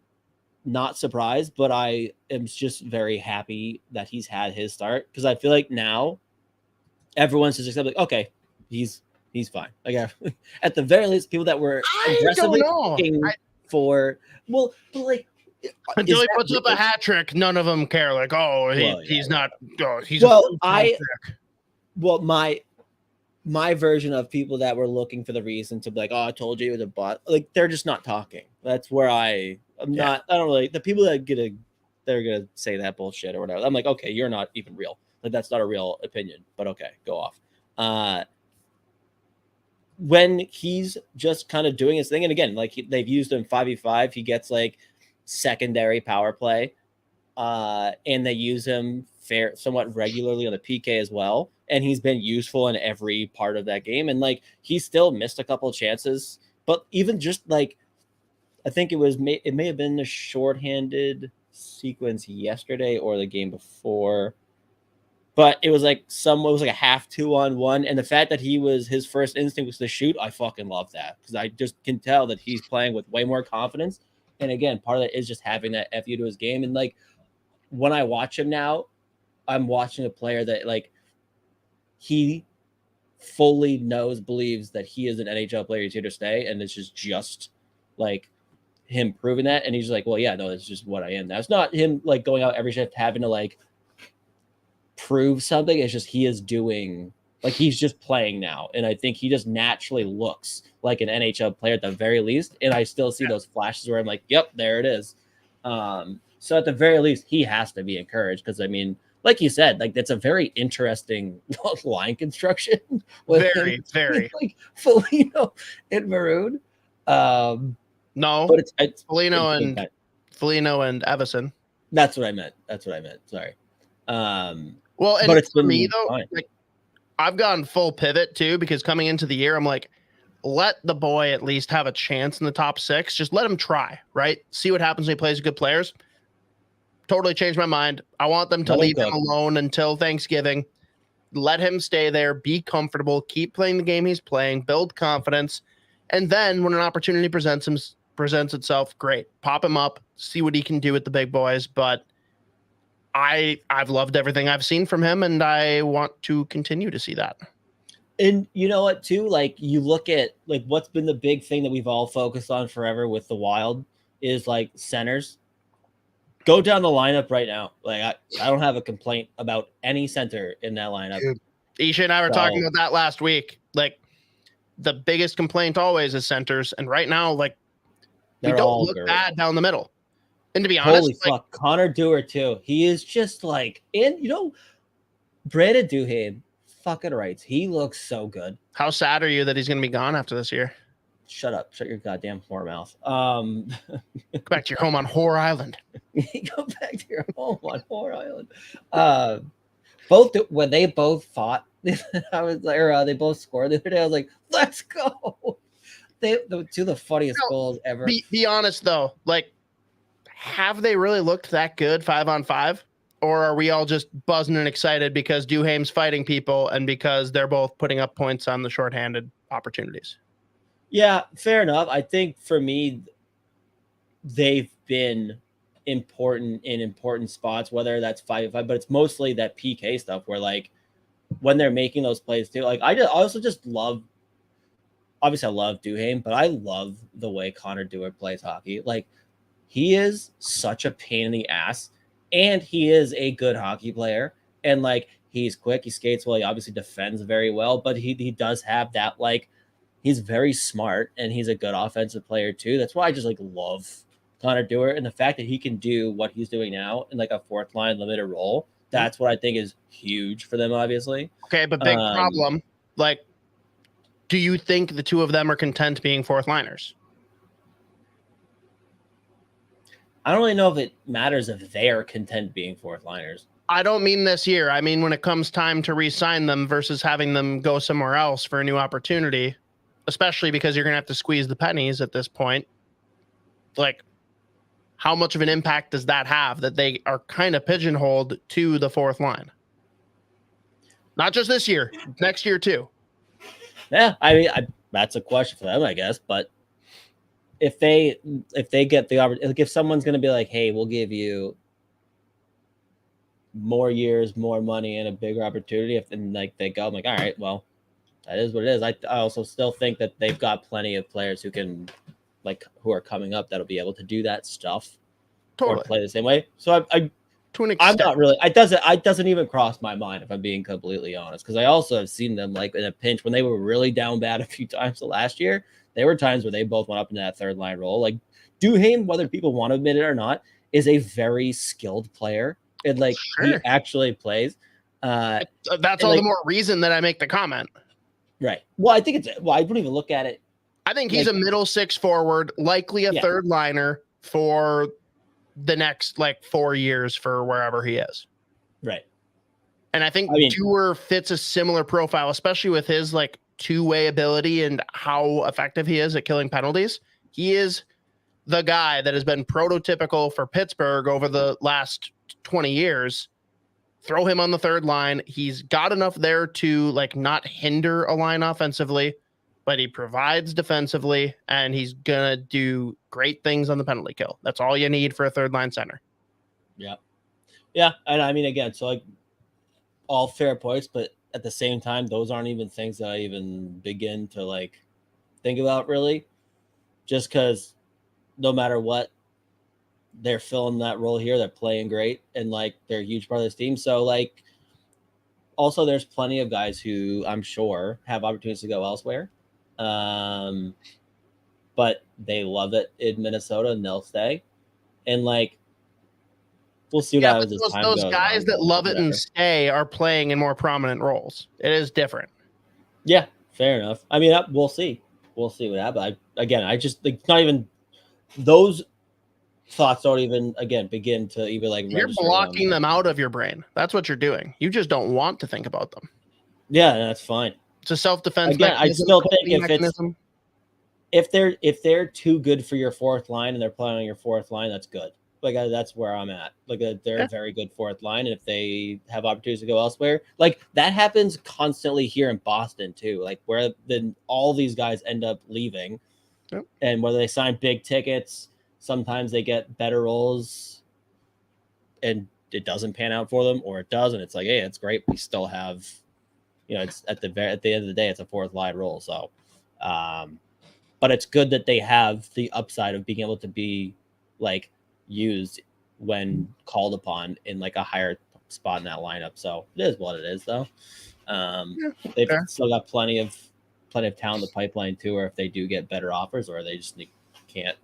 not surprised, but I am just very happy that he's had his start because I feel like now everyone's just accepting, like, okay, he's fine. Like at the very least, people that were aggressively looking for, well, but like until he puts up a hat trick, none of them care. Like, oh, he's not. Oh, he's my version of people that were looking for the reason to be like, oh, I told you it was a bot. Like they're just not talking. That's where I'm not. I don't really. The people that they're gonna say that bullshit or whatever. I'm like, okay, you're not even real. Like that's not a real opinion. But okay, go off. When he's just kind of doing his thing, and again, like they've used him 5v5, he gets like secondary power play, and they use him somewhat regularly on the PK as well. And he's been useful in every part of that game. And like he still missed a couple of chances, but even just like I think it may have been the shorthanded sequence yesterday or the game before, but it was like a half 2-on-1, and the fact that his first instinct was to shoot, I fucking love that because I just can tell that he's playing with way more confidence. And again, part of that is just having that FU to his game. And like when I watch him now, I'm watching a player that like he fully believes that he is an NHL player. He's here to stay. And it's just like him proving that. And he's like, well, yeah, no, that's just what I am. That's not him like going out every shift having to like prove something. It's just he is doing like he's just playing now. And I think he just naturally looks like an NHL player at the very least. And I still see those flashes where I'm like, yep, there it is. So at the very least, he has to be encouraged because I mean, like you said, like that's a very interesting line construction. Very. Like Foligno and Maroon. No, but it's Foligno and Everson. That's what I meant. Sorry. Well, and but it's for me though, like I've gone full pivot too because coming into the year, I'm like, let the boy at least have a chance in the top 6. Just let him try, right? See what happens when he plays with good players. Totally changed my mind. I want them to leave him alone until Thanksgiving. Let him stay there, be comfortable, keep playing the game he's playing, build confidence. And then when an opportunity presents itself, great. Pop him up, see what he can do with the big boys. But I've loved everything I've seen from him, and I want to continue to see that. And you know what, too? Like, you look at, like, what's been the big thing that we've all focused on forever with the Wild is, like, centers. Go down the lineup right now. Like, I don't have a complaint about any center in that lineup. Dude, Isha and I were talking about that last week. Like, the biggest complaint always is centers. And right now, like, we don't look bad down the middle. And to be honest, holy fuck, Connor Dewar, too. He is just like, and, you know, Brandon Duhaime, fucking rights. He looks so good. How sad are you that he's going to be gone after this year? Shut up. Shut your goddamn whore mouth. Go back to your home on Whore Island. Go back to your home on Whore Island. When they both fought, I was like, or they both scored the other day. I was like, let's go. Two of the funniest goals ever. Be honest though, like, have they really looked that good 5-on-5? Or are we all just buzzing and excited because Duhaime's fighting people and because they're both putting up points on the shorthanded opportunities? Yeah, fair enough. I think for me, they've been important in important spots, whether that's 5-5, but it's mostly that PK stuff where, like, when they're making those plays too. Like, I also just love, obviously I love Duhaime, but I love the way Connor Dewar plays hockey. Like, he is such a pain in the ass, and he is a good hockey player. And, like, he's quick, he skates well, he obviously defends very well, but he does have that, like, he's very smart, and he's a good offensive player too. That's why I just, like, love Connor Dewar, and the fact that he can do what he's doing now in, like, a fourth line limited role. That's what I think is huge for them, obviously. Okay, but big problem. Like, do you think the two of them are content being fourth liners? I don't really know if it matters if they're content being fourth liners. I don't mean this year. I mean when it comes time to re-sign them versus having them go somewhere else for a new opportunity, especially because you're going to have to squeeze the pennies at this point. Like, how much of an impact does that have that they are kind of pigeonholed to the fourth line? Not just this year, next year too. Yeah, I mean, that's a question for them, I guess. But if they get the opportunity, like, if someone's going to be like, "Hey, we'll give you more years, more money, and a bigger opportunity," if then, like, they go, I'm like, all right, well, that is what it is. I also still think that they've got plenty of players who can, like, who are coming up that'll be able to do that stuff or play the same way. So I'm not really. It doesn't even cross my mind, if I'm being completely honest, because I also have seen them, like, in a pinch when they were really down bad a few times last year. There were times where they both went up into that third line role. Like, Duhaime, whether people want to admit it or not, is a very skilled player, and, like, he actually plays. That's all, like, the more reason that I make the comment. Right. Well, I think I wouldn't even look at it. I think he's, like, a middle six forward, likely a third liner for the next, like, 4 years for wherever he is. Right. And I think Dewar fits a similar profile, especially with his, like, two-way ability and how effective he is at killing penalties. He is the guy that has been prototypical for Pittsburgh over the last 20 years. Throw him on the third line. He's got enough there to, like, not hinder a line offensively, but he provides defensively, and he's going to do great things on the penalty kill. That's all you need for a third line center. Yeah. Yeah. And I mean, again, so, like, all fair points, but at the same time, those aren't even things that I even begin to, like, think about, really, just because no matter what, they're filling that role here. They're playing great, and, like, they're a huge part of this team. So, like, also there's plenty of guys who I'm sure have opportunities to go elsewhere. But they love it in Minnesota, and they'll stay. And, like, we'll see what happens as time goes. Those guys that love it and stay are playing in more prominent roles. It is different. Yeah, fair enough. I mean, we'll see. We'll see what happens. I just, like, not even those thoughts don't even, again, begin to even, like, you're blocking them out of your brain. That's what you're doing. You just don't want to think about them. Yeah, that's fine. It's a self-defense mechanism. I still think if if they're too good for your fourth line and they're playing on your fourth line, that's good. Like that's where I'm at. Like they're a very good fourth line, and if they have opportunities to go elsewhere, like that happens constantly here in Boston too. Like where then all these guys end up leaving, and whether they sign big tickets, sometimes they get better roles, and it doesn't pan out for them, or it does, and it's like, hey, it's great. We still have, it's at the end of the day, it's a fourth line role. So, but it's good that they have the upside of being able to be like used when called upon in like a higher spot in that lineup. So it is what it is, though. They've still got plenty of talent in the pipeline too, or if they do get better offers, or they just can't.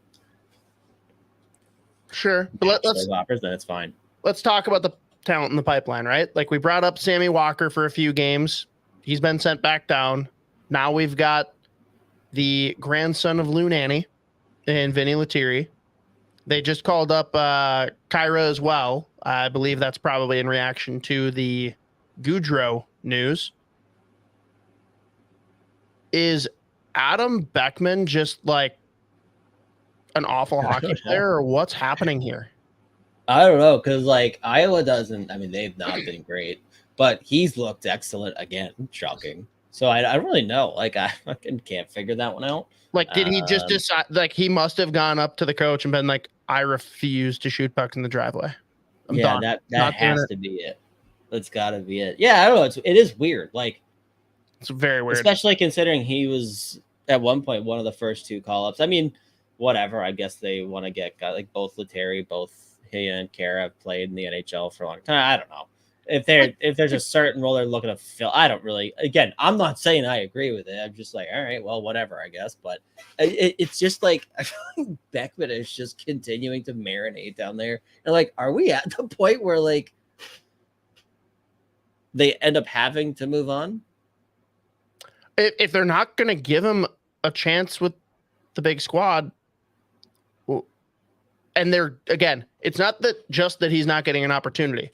Sure, but let's offers, then it's fine. Let's talk about the talent in the pipeline, right? Like we brought up Sammy Walker for a few games. He's been sent back down. Now we've got the grandson of Lou Nanny and Vinny Lettieri. They just called up Kyra as well. I believe that's probably in reaction to the Goudreau news. Is Adam Beckman just like an awful hockey player, or what's happening here? I don't know, because like Iowa doesn't. I mean, they've not been great, but he's looked excellent again. Shocking. So I don't really know. Like I fucking can't figure that one out. Like, did he just decide? Like, he must have gone up to the coach and been like, "I refuse to shoot pucks in the driveway." I'm done. that has to be it. That's got to be it. Yeah, I don't know. It is weird. Like, it's very weird, especially considering he was at one point one of the first two call-ups. I mean, whatever. I guess they want to get like both Lettieri, both he and Kara have played in the NHL for a long time. I don't know. If there's a certain role they're looking to fill, I don't really. Again, I'm not saying I agree with it. I'm just like, all right, well, whatever, I guess. But it's just like I feel like Beckman is just continuing to marinate down there. And like, are we at the point where like they end up having to move on? If they're not going to give him a chance with the big squad, and they're again, it's not that just that he's not getting an opportunity.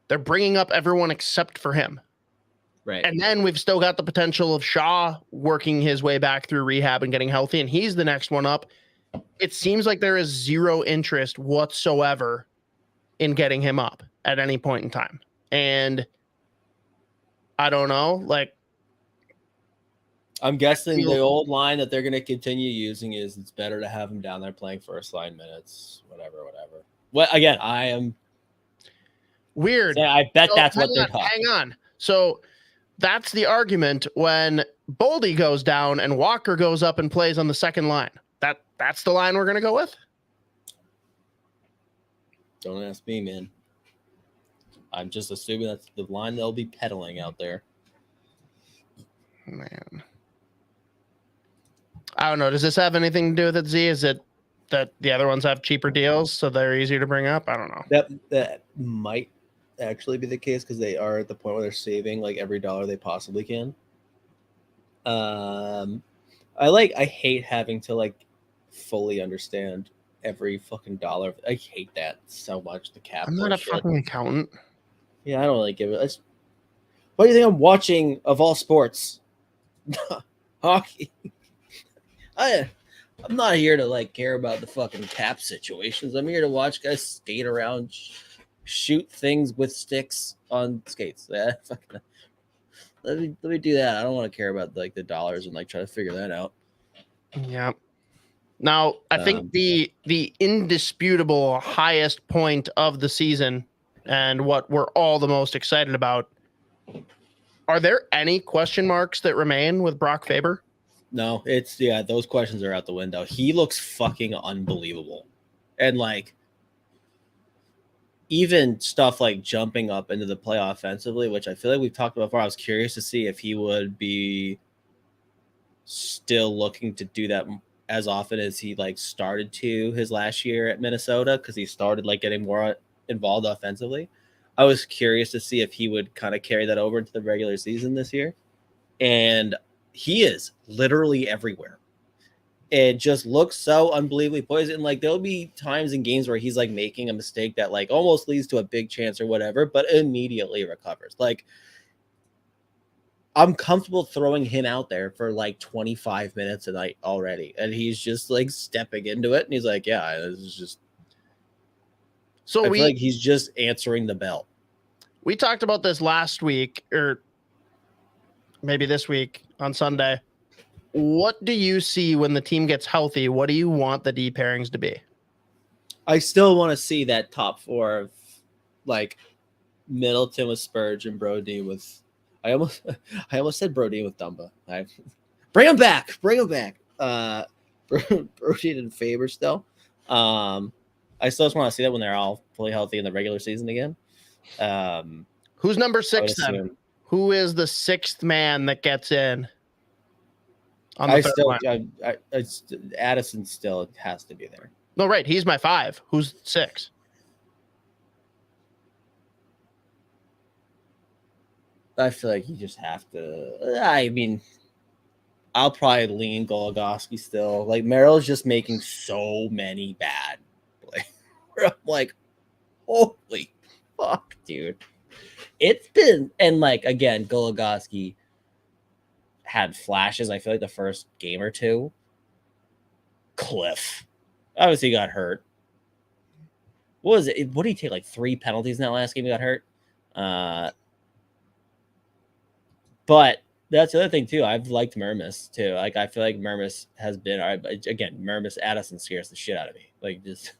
They're bringing up everyone except for him. Right. And then we've still got the potential of Shaw working his way back through rehab and getting healthy, and he's the next one up. It seems like there is zero interest whatsoever in getting him up at any point in time. And I don't know, like, I'm guessing the old line that they're going to continue using is it's better to have him down there playing first line minutes, whatever. Well, again, I am weird. Yeah, I bet that's what they're talking. Hang on. So that's the argument when Boldy goes down and Walker goes up and plays on the second line. That's the line we're going to go with? Don't ask me, man. I'm just assuming that's the line they'll be peddling out there. Man. I don't know. Does this have anything to do with it, Z? Is it that the other ones have cheaper deals, so they're easier to bring up? I don't know. That might actually be the case because they are at the point where they're saving like every dollar they possibly can. I hate having to like fully understand every fucking dollar. I hate that so much. The cap. I'm not a fucking accountant. Yeah, I don't really give it. What do you think I'm watching of all sports? Hockey. I'm not here to like care about the fucking cap situations. I'm here to watch guys skate around, shoot things with sticks on skates. Yeah, fucking. Let me do that. I don't want to care about like the dollars and like try to figure that out. Yeah. Now, I think the indisputable highest point of the season and what we're all the most excited about. Are there any question marks that remain with Brock Faber? No, those questions are out the window. He looks fucking unbelievable. And like even stuff like jumping up into the play offensively, which I feel like we've talked about before. I was curious to see if he would be still looking to do that as often as he like started to his last year at Minnesota, because he started like getting more involved offensively. I was curious to see if he would kind of carry that over into the regular season this year. And he is literally everywhere. It just looks so unbelievably poised. And like there'll be times in games where he's like making a mistake that like almost leads to a big chance or whatever, but immediately recovers. Like I'm comfortable throwing him out there for like 25 minutes a night already. And he's just like stepping into it. And he's like, yeah, this is just. So I feel like he's just answering the bell. We talked about this last week, or maybe this week on Sunday. What do you see when the team gets healthy? What do you want the D pairings to be? I still want to see that top four of like Middleton with Spurge and Brody with. I almost said Brody with Dumba. Bring him back. Brody and Faber still. I still just want to see that when they're all fully healthy in the regular season again. Who's number 6 then? Who is the 6th man that gets in? On the third line? Addison still has to be there. No, right. He's my 5. Who's 6? I feel like you just have to. I mean, I'll probably lean Goligoski still. Like Merrill's just making so many bad plays. I'm like, holy fuck, dude. It's been, and like again, Goligoski had flashes. I feel like the first game or two. Cliff obviously got hurt. What was it? What did he take? Like 3 penalties in that last game? He got hurt. But that's the other thing too. I've liked Mermis too. Like I feel like Mermis has been again. Mermis Addison scares the shit out of me. Like just.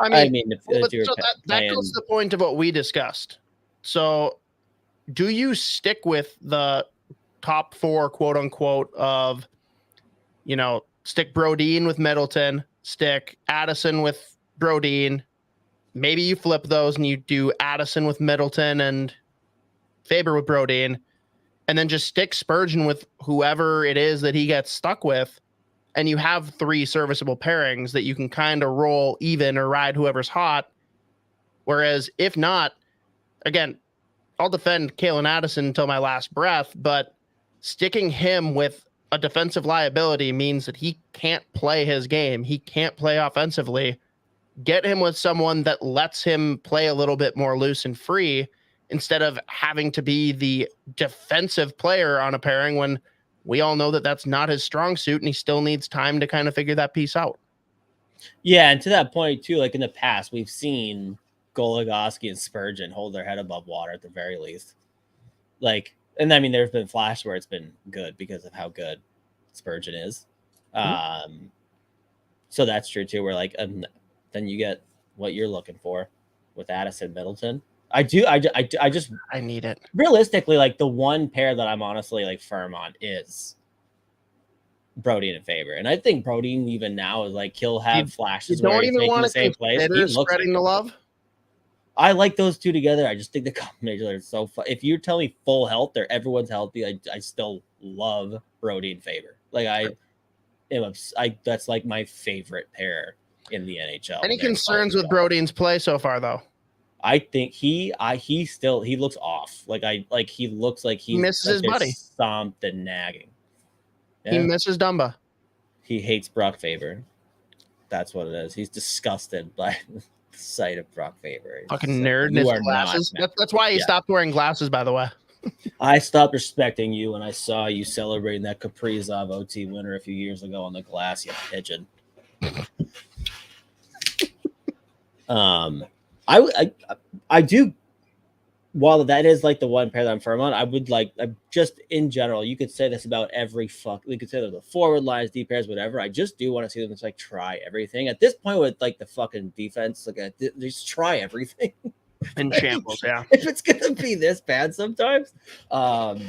I mean that goes to the point of what we discussed. So, do you stick with the top 4, quote unquote, of stick Brodin with Middleton, stick Addison with Brodin? Maybe you flip those and you do Addison with Middleton and Faber with Brodin. And then just stick Spurgeon with whoever it is that he gets stuck with. And you have 3 serviceable pairings that you can kind of roll even or ride whoever's hot. Whereas if not, again, I'll defend Kalen Addison until my last breath, but sticking him with a defensive liability means that he can't play his game. He can't play offensively. Get him with someone that lets him play a little bit more loose and free, instead of having to be the defensive player on a pairing when we all know that that's not his strong suit and he still needs time to kind of figure that piece out. Yeah, and to that point too, like in the past, we've seen Goligoski and Spurgeon hold their head above water at the very least. Like, and I mean, there's been flashes where it's been good because of how good Spurgeon is. So that's true too. Where like, then you get what you're looking for with Addison Middleton. I need it. Realistically, like the one pair that I'm honestly like firm on is Brody and Faber. And I think Brody even now is like he'll have flashes where he's making the same plays. He looks spreading the love. I like those two together. I just think the combination is so fun. If you tell me full health or everyone's healthy, I still love Brody and Faber. Like that's like my favorite pair in the NHL. Any concerns with Brody's play so far though? I think he looks off. He looks like he misses his buddy. Something nagging. Yeah. He misses Dumba. He hates Brock Faber. That's what it is. He's disgusted by the sight of Brock Faber. Fucking nerd in his glasses. That's why he stopped wearing glasses, by the way. I stopped respecting you when I saw you celebrating that Kaprizov OT winner a few years ago on the glass, you pigeon. I do. While that is like the one pair that I'm firm on, I would like just in general. You could say this about every We could say that the forward lines, deep pairs, whatever. I just do want to see them just like try everything at this point with like the fucking defense. Like just try everything in shambles. Yeah, if it's gonna be this bad sometimes, like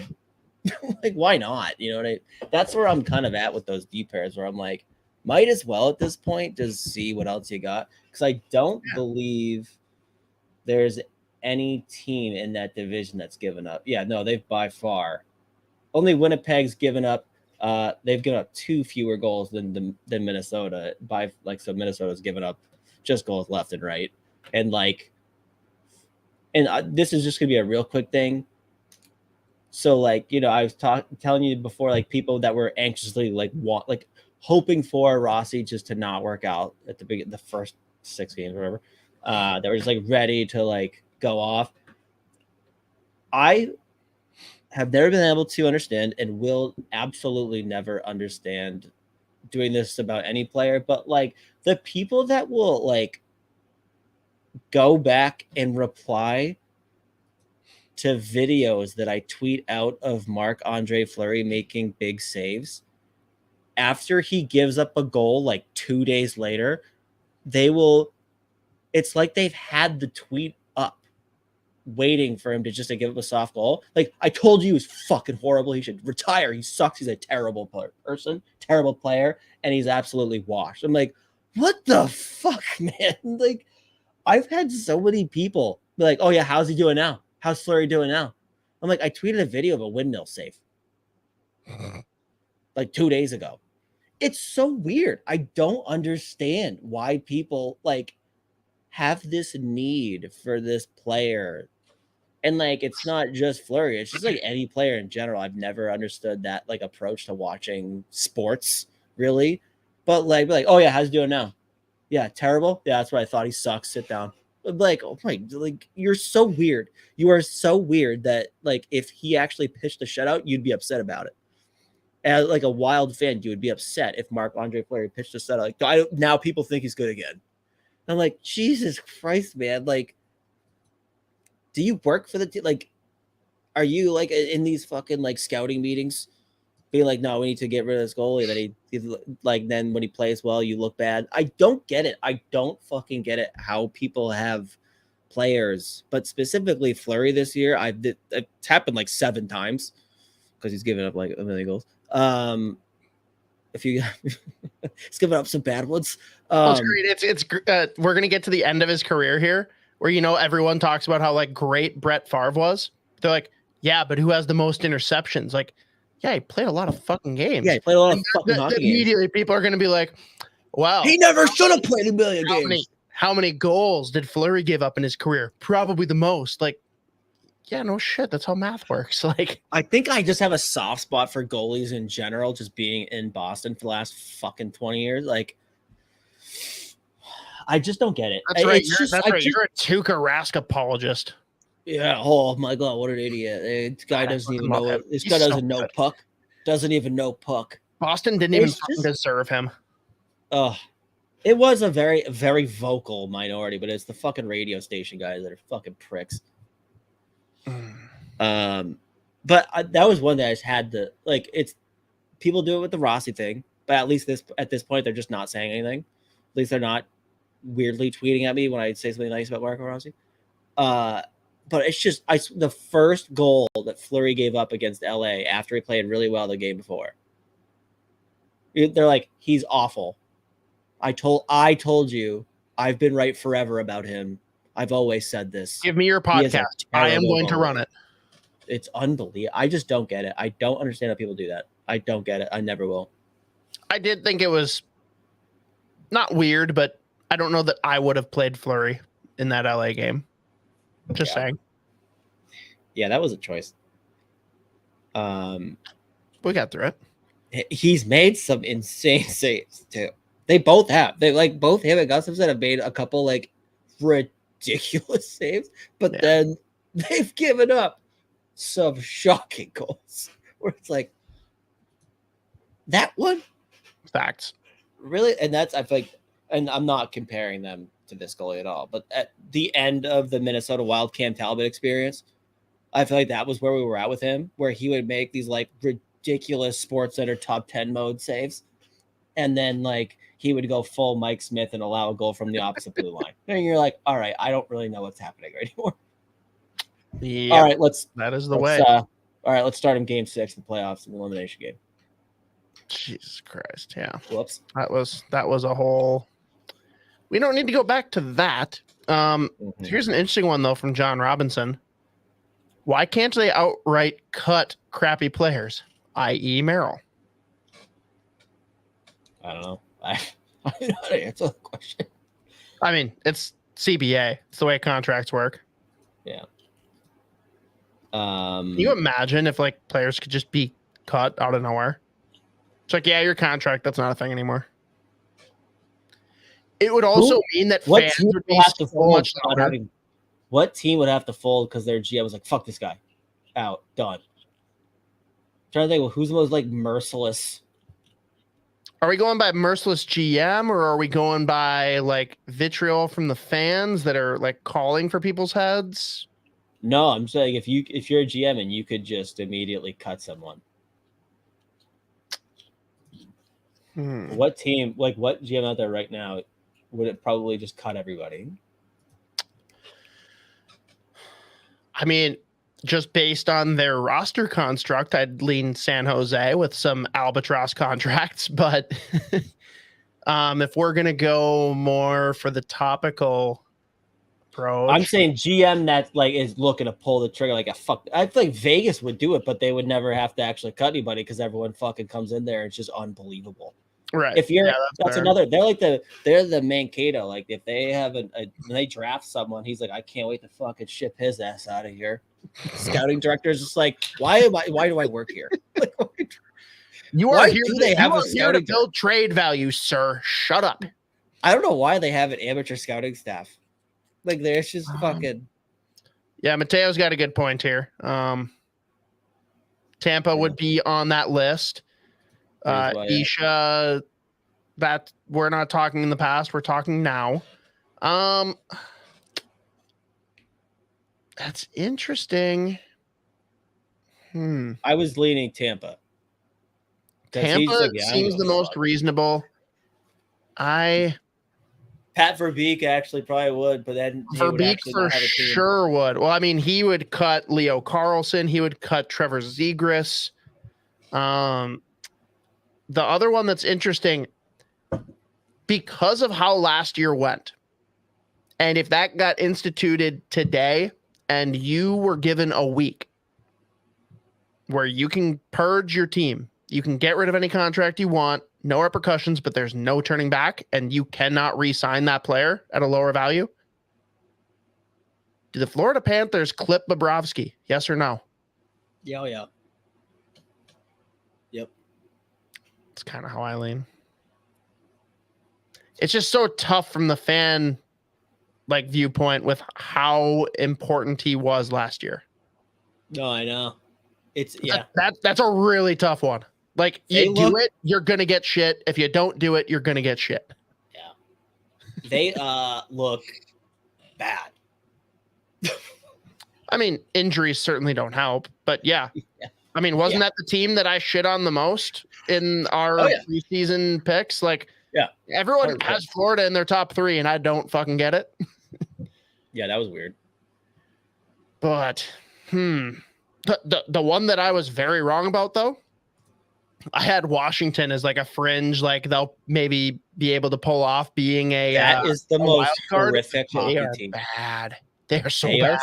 why not? You know what I mean? That's where I'm kind of at with those deep pairs, where I'm like, might as well at this point just see what else you got, because I don't believe there's any team in that division that's given up. Yeah, no, they've by far only Winnipeg's given up. They've given up 2 fewer goals than Minnesota so Minnesota's given up just goals left and right. And this is just gonna be a real quick thing. So I was telling you before, like people that were anxiously hoping for Rossi just to not work out at the first 6 games or whatever. That were just ready to go off. I have never been able to understand and will absolutely never understand doing this about any player, but like the people that will like go back and reply to videos that I tweet out of Marc-Andre Fleury making big saves after he gives up a goal like 2 days later, it's like they've had the tweet up waiting for him to just to give up a soft goal. Like, I told you he was fucking horrible. He should retire. He sucks. He's a terrible person, terrible player, and he's absolutely washed. I'm like, what the fuck, man? Like, I've had so many people be like, oh yeah, how's he doing now? How's Fleury doing now? I'm like, I tweeted a video of a windmill save like 2 days ago. It's so weird. I don't understand why people like have this need for this player. And like, it's not just Fleury. It's just like any player in general. I've never understood that like approach to watching sports, really. But like, oh yeah, how's he doing now? Yeah, terrible. Yeah, that's what I thought. He sucks. Sit down. Like, oh my, like, you're so weird. You are so weird that like if he actually pitched a shutout, you'd be upset about it. As like a Wild fan, you would be upset if Marc-Andre Fleury pitched a shutout. Like, now people think he's good again. I'm like, Jesus Christ, man. Like, do you work for the team? Like, are you like in these fucking like scouting meetings being like, no, we need to get rid of this goalie that he like, then when he plays well, you look bad. I don't get it. I don't fucking get it how people have players, but specifically Fleury this year. It's happened like 7 times because he's given up like a million goals. If you he's giving up some bad ones. It's great. We're gonna get to the end of his career here, where everyone talks about how like great Brett Favre was. They're like, yeah, but who has the most interceptions? Like, yeah, he played a lot of fucking games. Yeah, he played a lot of fucking hockey games. Immediately, people are gonna be like, wow, he never should have played a million games. How many goals did Fleury give up in his career? Probably the most. Like, yeah, no shit. That's how math works. Like, I think I just have a soft spot for goalies in general, just being in Boston for the last fucking 20 years. Like, I just don't get it. That's right. You're a Tuukka Rask apologist. Yeah. Oh my God, what an idiot! This guy doesn't even know it. This guy doesn't know puck. Doesn't even know puck. Boston didn't even deserve him. Oh, it was a very, very vocal minority, but it's the fucking radio station guys that are fucking pricks. But that was one that I just had to like. It's people do it with the Rossi thing, but at least at this point they're just not saying anything. At least they're not weirdly tweeting at me when I say something nice about Marco Rossi. But it's just the first goal that Fleury gave up against LA after he played really well the game before. They're like, he's awful. I told you, I've been right forever about him. I've always said this. Give me your podcast. I am going to run it. It's unbelievable. I just don't get it. I don't understand how people do that. I don't get it. I never will. I did think it was not weird, but I don't know that I would have played Fleury in that LA game. Just saying. Yeah, that was a choice. We got through it. He's made some insane saves too. They both have. They like both him and Gustafsson have made a couple like ridiculous saves, but then they've given up some shocking goals where it's like that one. Facts. Really? And that's, I feel like, and I'm not comparing them to this goalie at all, but at the end of the Minnesota Wild Cam Talbot experience, I feel like that was where we were at with him, where he would make these like ridiculous SportsCenter top 10 mode saves. And then like he would go full Mike Smith and allow a goal from the opposite blue line. And you're like, all right, I don't really know what's happening anymore. Yeah. All right, that is the way. All right, let's start in game 6 of the playoffs in the elimination game. Jesus Christ. Yeah. Whoops. That was a whole. We don't need to go back to that. Here's an interesting one though from John Robinson. Why can't they outright cut crappy players, i.e. Merrill? I don't know. I don't know how to answer the question. I mean, it's CBA. It's the way contracts work. Yeah. Can you imagine if like players could just be cut out of nowhere? It's like, yeah, your contract, that's not a thing anymore. It would also mean that fans would be so much louder. What team would have to fold because their GM was like, fuck this guy. Out. Done. trying to think, who's the most like merciless? Are we going by merciless GM or are we going by like vitriol from the fans that are like calling for people's heads? No, I'm saying if you're a GM and you could just immediately cut someone. What team, like what GM out there right now, would it probably just cut everybody? I mean, just based on their roster construct, I'd lean San Jose with some albatross contracts. But if we're going to go more for the topical approach, I'm saying GM that like is looking to pull the trigger like a fuck. I feel like Vegas would do it, but they would never have to actually cut anybody because everyone fucking comes in there. It's just unbelievable. Right. If you're, that's fair. another. They're the Mankato. Like if they have when they draft someone, he's like, I can't wait to fucking ship his ass out of here. Scouting director is just like, why do I work here? You are Why here, do they have a here to scouting build trade value, sir. Shut up. I don't know why they have an amateur scouting staff. Like there's just fucking. Yeah, Mateo's got a good point here. Tampa would be on that list. Isha, that we're not talking in the past, we're talking now. That's interesting. I was leaning Tampa. Tampa seems the most reasonable. Pat Verbeek actually probably would, but then Verbeek for sure would. Well, I mean, he would cut Leo Carlson. He would cut Trevor Zegras. The other one that's interesting, because of how last year went, and if that got instituted today and you were given a week where you can purge your team, you can get rid of any contract you want, no repercussions, but there's no turning back, and you cannot re-sign that player at a lower value. Do the Florida Panthers clip Bobrovsky? Yes or no? Yeah, yeah. Yep. It's kind of how I lean. It's just so tough from the fan viewpoint with how important he was last year. No, I know. It's that's a really tough one. Like you do it, you're gonna get shit. If you don't do it, you're gonna get shit. Yeah. They look bad. I mean, injuries certainly don't help, but yeah. I mean, wasn't that the team that I shit on the most in our preseason picks? Like, everyone 100%. Has Florida in their top 3, and I don't fucking get it. Yeah, that was weird. But the one that I was very wrong about, though, I had Washington as like a fringe, like they'll maybe be able to pull off being a. That is the most horrific hockey team. Bad. They are so bad.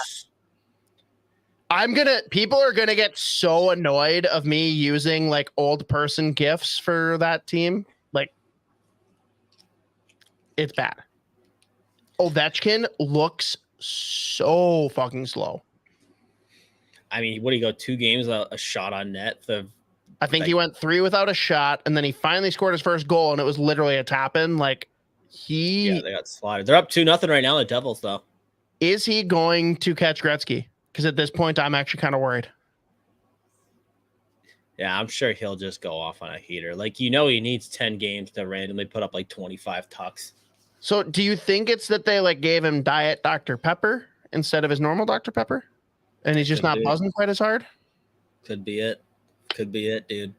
People are gonna get so annoyed of me using like old person gifs for that team. Like, it's bad. Ovechkin looks so fucking slow. I mean, what do you go 2 games without a shot on net? I think he went 3 without a shot, and then he finally scored his first goal, and it was literally a tap-in. Like, they got slaughtered. They're up 2-0 right now, the Devils, though. Is he going to catch Gretzky? Because at this point, I'm actually kind of worried. Yeah, I'm sure he'll just go off on a heater. Like, he needs 10 games to randomly put up like 25 tucks. So do you think it's that they like gave him Diet Dr. Pepper instead of his normal Dr. Pepper? And he's just not buzzing quite as hard? Could be it. Could be it, dude.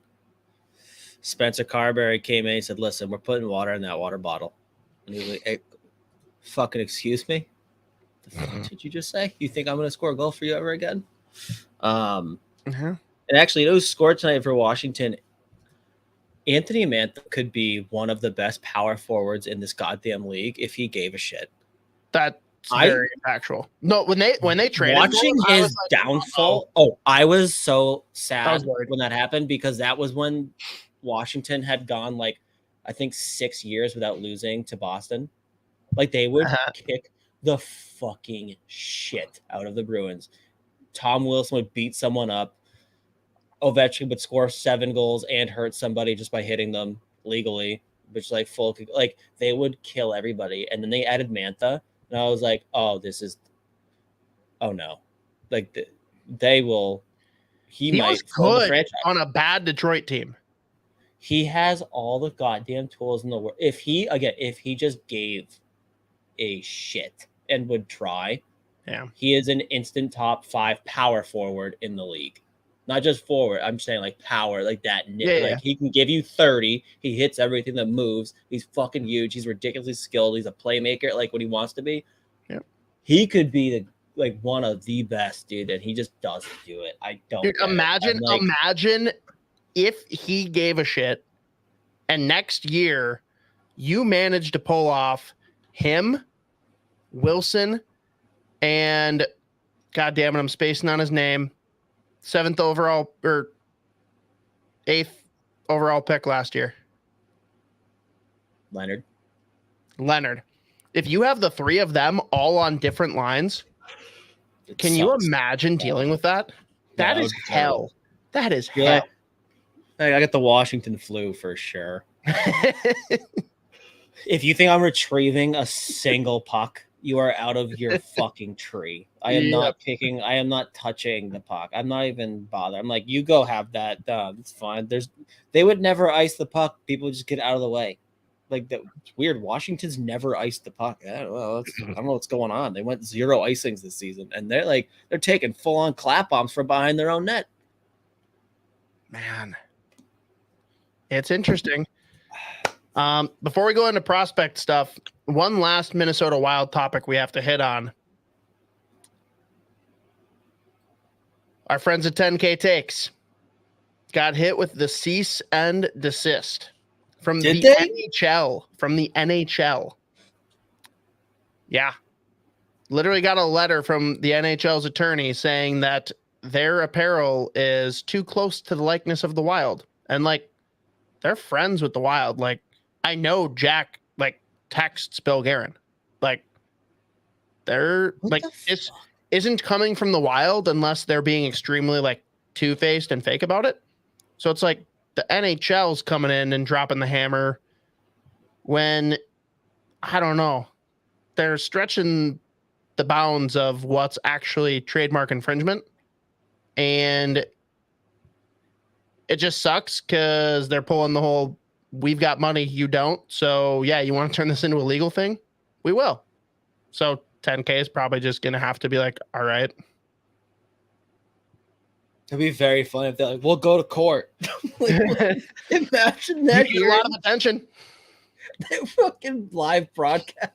Spencer Carberry came in and said, listen, we're putting water in that water bottle. And he was like, hey, fucking excuse me? The fuck did you just say? You think I'm going to score a goal for you ever again? And actually, who scored tonight for Washington? Anthony Mantha could be one of the best power forwards in this goddamn league if he gave a shit. That's very factual. No, when they traded watching his downfall. I was so sad when that happened because that was when Washington had gone like I think 6 years without losing to Boston. Like they would kick the fucking shit out of the Bruins. Tom Wilson would beat someone up. Ovechkin would score 7 goals and hurt somebody just by hitting them legally, which like they would kill everybody. And then they added Mantha, and I was like, oh no, like they will. he He might was sell the good franchise. on a bad Detroit team. He has all the goddamn tools in the world. If he just gave a shit and would try, he is an instant top 5 power forward in the league. Not just forward. I'm saying like power, like that. He can give you 30. He hits everything that moves. He's fucking huge. He's ridiculously skilled. He's a playmaker, like what he wants to be. Yep. He could be one of the best, dude, and he just doesn't do it. I don't. Dude, imagine if he gave a shit, and next year you managed to pull off him, Wilson, and God damn it, I'm spacing on his name. 7th overall or 8th overall pick last year. Leonard. If you have the 3 of them all on different lines, can you imagine dealing with that? That is hell. That is hell. I got the Washington flu for sure. If you think I'm retrieving a single puck, you are out of your fucking tree. I am not picking. I am not touching the puck. I'm not even bothered. I'm like, you go have that done. It's fine. They would never ice the puck. People just get out of the way. Like that. It's weird. Washington's never iced the puck. I don't know what's going on. They went 0 icings this season, and they're taking full on clap bombs from behind their own net. Man, it's interesting. Before we go into prospect stuff, one last Minnesota Wild topic we have to hit on. Our friends at 10K Takes got hit with the cease and desist from the NHL. From the NHL. Yeah. Literally got a letter from the NHL's attorney saying that their apparel is too close to the likeness of the Wild. And they're friends with the Wild. I know Jack texts Bill Guerin. They're this isn't coming from the Wild unless they're being extremely two-faced and fake about it. So it's the NHL's coming in and dropping the hammer when I don't know. They're stretching the bounds of what's actually trademark infringement. And it just sucks because they're pulling the whole we've got money, you don't. So, yeah, you want to turn this into a legal thing? We will. So 10K is probably just going to have to be all right. It'd be very funny if they're we'll go to court. Imagine that. You get a lot of attention. They fucking live broadcast.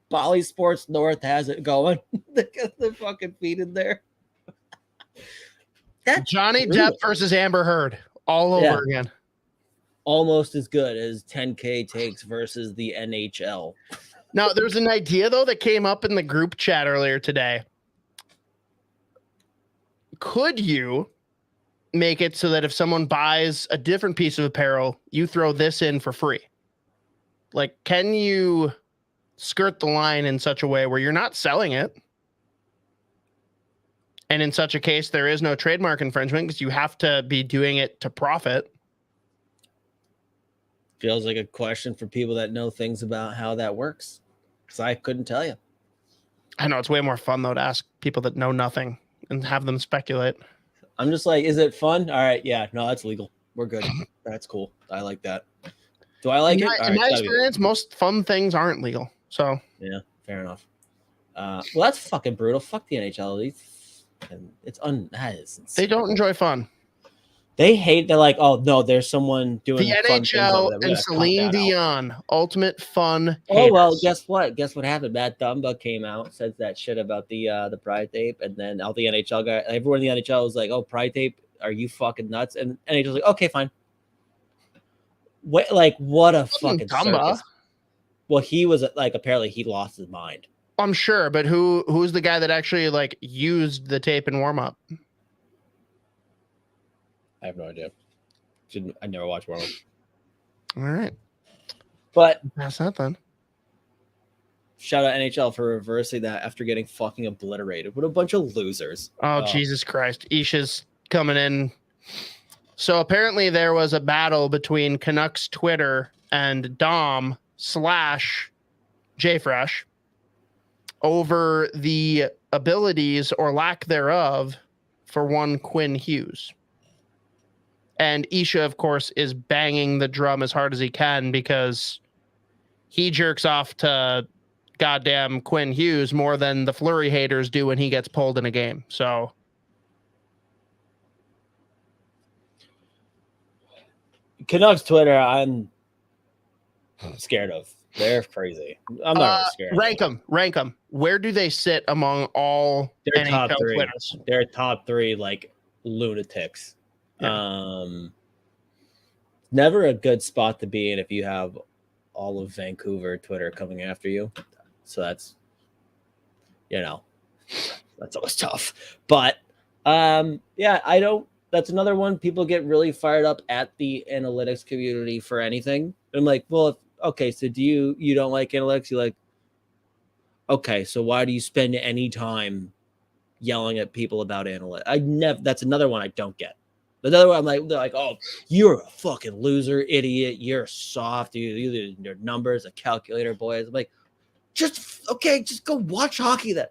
Bally Sports North has it going. They got their fucking feet in there. That's Johnny Depp versus Amber Heard all over again. Almost as good as 10K Takes versus the NHL. Now, there's an idea, though, that came up in the group chat earlier today. Could you make it so that if someone buys a different piece of apparel, you throw this in for free? Can you skirt the line in such a way where you're not selling it? And in such a case, there is no trademark infringement because you have to be doing it to profit. Feels like a question for people that know things about how that works. Because I couldn't tell you. I know it's way more fun, though, to ask people that know nothing and have them speculate. I'm just is it fun? All right. Yeah. No, that's legal. We're good. That's cool. I like that. Do I like it? In my experience, most fun things aren't legal. So yeah, fair enough. Well, that's fucking brutal. Fuck the NHL. That is insane. They don't enjoy fun. They hate. They're oh no, there's someone doing the NHL and Celine Dion, ultimate fun. Oh well, guess what? Guess what happened? Matt Dumba came out, said that shit about the Pride tape, and then all the NHL guy, everyone in the NHL was "Oh, Pride tape? Are you fucking nuts?" And NHL's okay, fine. What a fucking circus. Well, he was apparently he lost his mind. I'm sure, but who's the guy that actually used the tape in warm up? I have no idea. I never watched warm up. All right, but that's that then. Shout out NHL for reversing that after getting fucking obliterated. What a bunch of losers. Oh, Jesus Christ. Isha's coming in. So apparently there was a battle between Canucks Twitter and Dom / JFresh over the abilities or lack thereof for one Quinn Hughes. And Isha, of course, is banging the drum as hard as he can because he jerks off to goddamn Quinn Hughes more than the Fleury haters do when he gets pulled in a game. So Canucks Twitter, I'm scared of. They're crazy. I'm not scared. Rank them. Where do they sit among all They're top NHL three. Twitters? They're top three, like lunatics. Yeah. Never a good spot to be in if you have all of Vancouver Twitter coming after you. So that's, that's always tough. But that's another one. People get really fired up at the analytics community for anything. I'm like, well, okay, so you don't like analytics? You like, okay, so why do you spend any time yelling at people about analytics? That's another one I don't get. Another one, they're like, oh, you're a fucking loser, idiot. You're soft. Your numbers, a calculator, boys. I'm like, just go watch hockey then.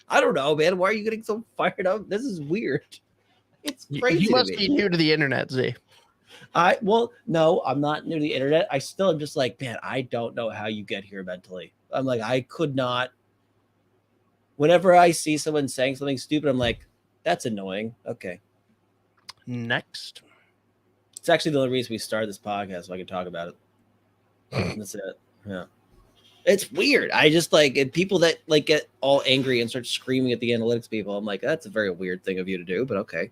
I don't know, man. Why are you getting so fired up? This is weird. It's crazy. You must be new to the internet, Z. No, I'm not new to the internet. I still am just like, man, I don't know how you get here mentally. I'm like, I could not. Whenever I see someone saying something stupid, I'm like, that's annoying. Okay. Next. It's actually the only reason we started this podcast, so I can talk about it. That's it. Yeah. It's weird. I just and people that get all angry and start screaming at the analytics people. I'm like, that's a very weird thing of you to do, but okay.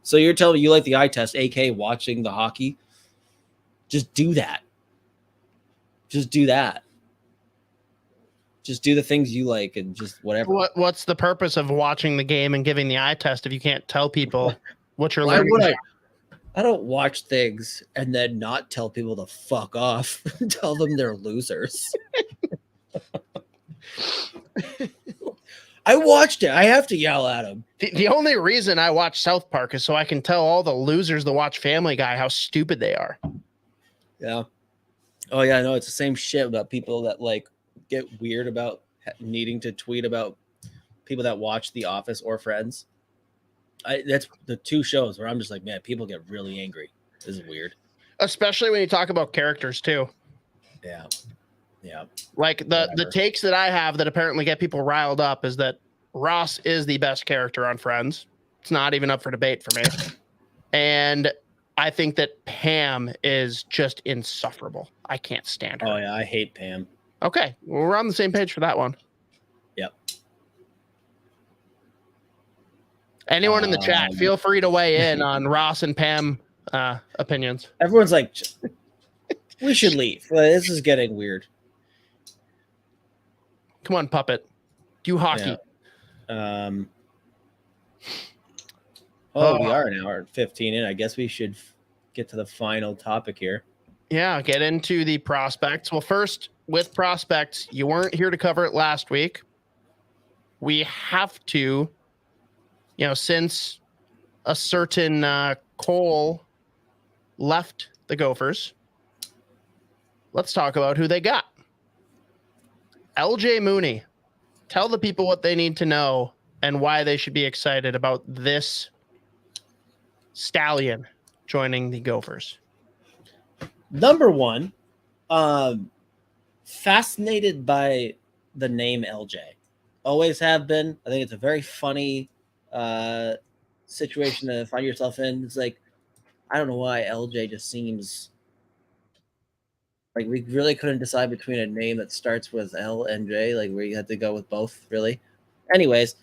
So you're telling me you like the eye test, aka watching the hockey? Just do that. Just do that. Just do the things you like and just whatever. What's the purpose of watching the game and giving the eye test if you can't tell people what you're Why learning? would I don't watch things and then not tell people to fuck off. Tell them they're losers. I watched it. I have to yell at them. The only reason I watch South Park is so I can tell all the losers that watch Family Guy how stupid they are. Yeah. Oh, yeah, I know. It's the same shit about people that get weird about needing to tweet about people that watch The Office or Friends. That's the two shows where I'm just like, man, people get really angry. This is weird. Especially when you talk about characters too. Yeah. Yeah. Like the takes that I have that apparently get people riled up is that Ross is the best character on Friends. It's not even up for debate for me. And I think that Pam is just insufferable. I can't stand her. Oh, yeah. I hate Pam. Okay. Well, we're on the same page for that one. Yep. Anyone in the chat, feel free to weigh in on Ross and Pam opinions. Everyone's like, we should leave. This is getting weird. Come on, Puppet. Do hockey. Yeah. We are an hour and 15 in. I guess we should get to the final topic here. Yeah, get into the prospects. Well, first, with prospects, you weren't here to cover it last week. We have to, since a certain Cole left the Gophers, let's talk about who they got. LJ Mooney. Tell the people what they need to know and why they should be excited about this stallion joining the Gophers. Number one, fascinated by the name LJ. Always have been. I think it's a very funny situation to find yourself in. It's like, I don't know why LJ just seems like we really couldn't decide between a name that starts with L and J, like where you had to go with both, really. Anyways,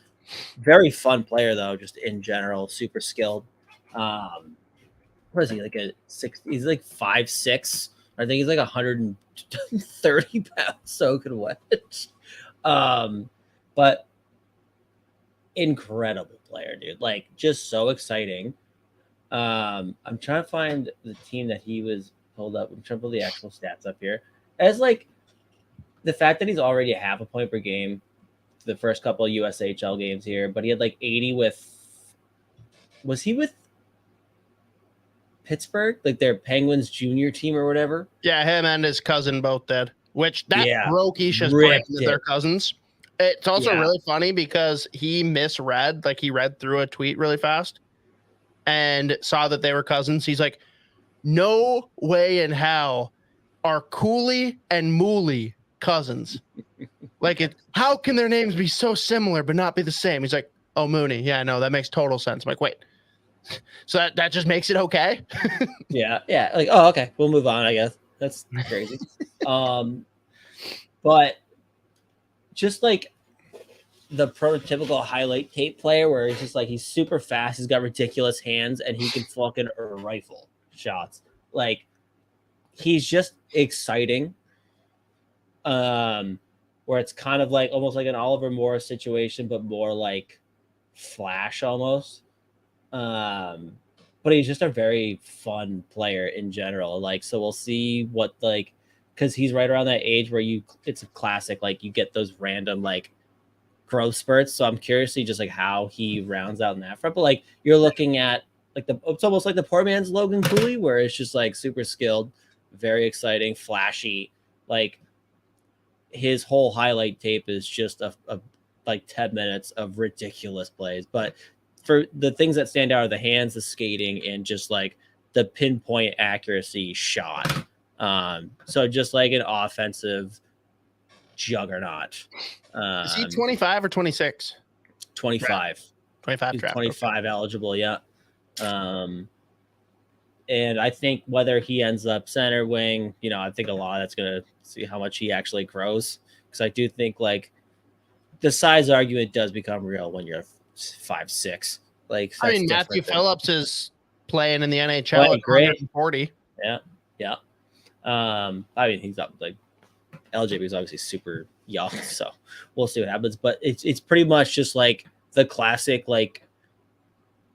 very fun player, though, just in general, super skilled. What is he, like a 6? He's like 5'6". I think he's like 130 pounds, soaking wet. But incredible player, dude. Like, just so exciting. I'm trying to find the team that he was pulled up. I'm trying to pull the actual stats up here. As like the fact that he's already a half a point per game the first couple of USHL games here, but he had like 80 was he with Pittsburgh, like their Penguins junior team or whatever? Yeah, him and his cousin both did, which that broke Isha's brain that they're cousins. It's also really funny because he misread, like he read through a tweet really fast and saw that they were cousins. He's like, no way in hell are Cooley and Mooley cousins. Like, how can their names be so similar but not be the same? He's like, oh, Mooney. Yeah, no, that makes total sense. I'm like, wait. So that just makes it okay? Yeah. Like, oh, okay, we'll move on, I guess. That's crazy. But just like the prototypical highlight tape player where he's just like, he's super fast, he's got ridiculous hands, and he can fucking rifle shots. Like, he's just exciting. Where it's kind of like almost like an Oliver Morris situation, but more like Flash almost. But he's just a very fun player in general. Like, so we'll see what, like, because he's right around that age where it's a classic, like you get those random like growth spurts. So I'm curious to see just like how he rounds out in that front. But like you're looking at like it's almost like the poor man's Logan Cooley, where it's just like super skilled, very exciting, flashy. Like his whole highlight tape is just a like 10 minutes of ridiculous plays. But for the things that stand out are the hands, the skating, and just like the pinpoint accuracy shot. So just like an offensive juggernaut. Is he 25 or 26? 25. 25 He's draft. 25 eligible, yeah. And I think whether he ends up center wing, I think a lot of that's going to see how much he actually grows. Because I do think like the size argument does become real when you're 5'6". Like, I mean, Matthew Phillips is playing in the NHL at 140. Yeah. I mean, he's up like LJB is obviously super young, so we'll see what happens. But it's pretty much just like the classic like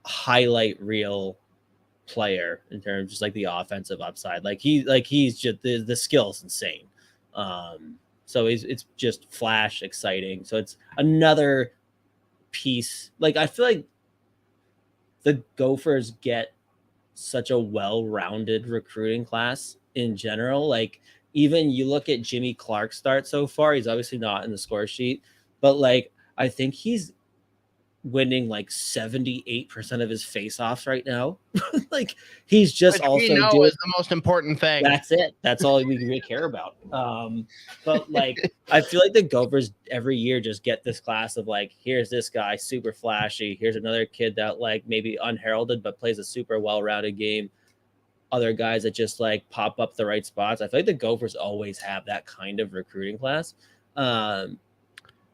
highlight reel player in terms of just like the offensive upside. Like he's just the skill is insane. So it's just flash exciting. So it's another piece. Like I feel like the Gophers get such a well-rounded recruiting class in general. Like even you look at Jimmy Clark's start so far, he's obviously not in the score sheet, but like I think he's winning like 78% of his face-offs right now. Like he's just Which also we know doing is the most important thing. That's it. That's all we really care about. But like I feel like the Gophers every year just get this class of like, here's this guy super flashy. Here's another kid that like maybe unheralded but plays a super well-rounded game. Other guys that just like pop up the right spots. I feel like the Gophers always have that kind of recruiting class.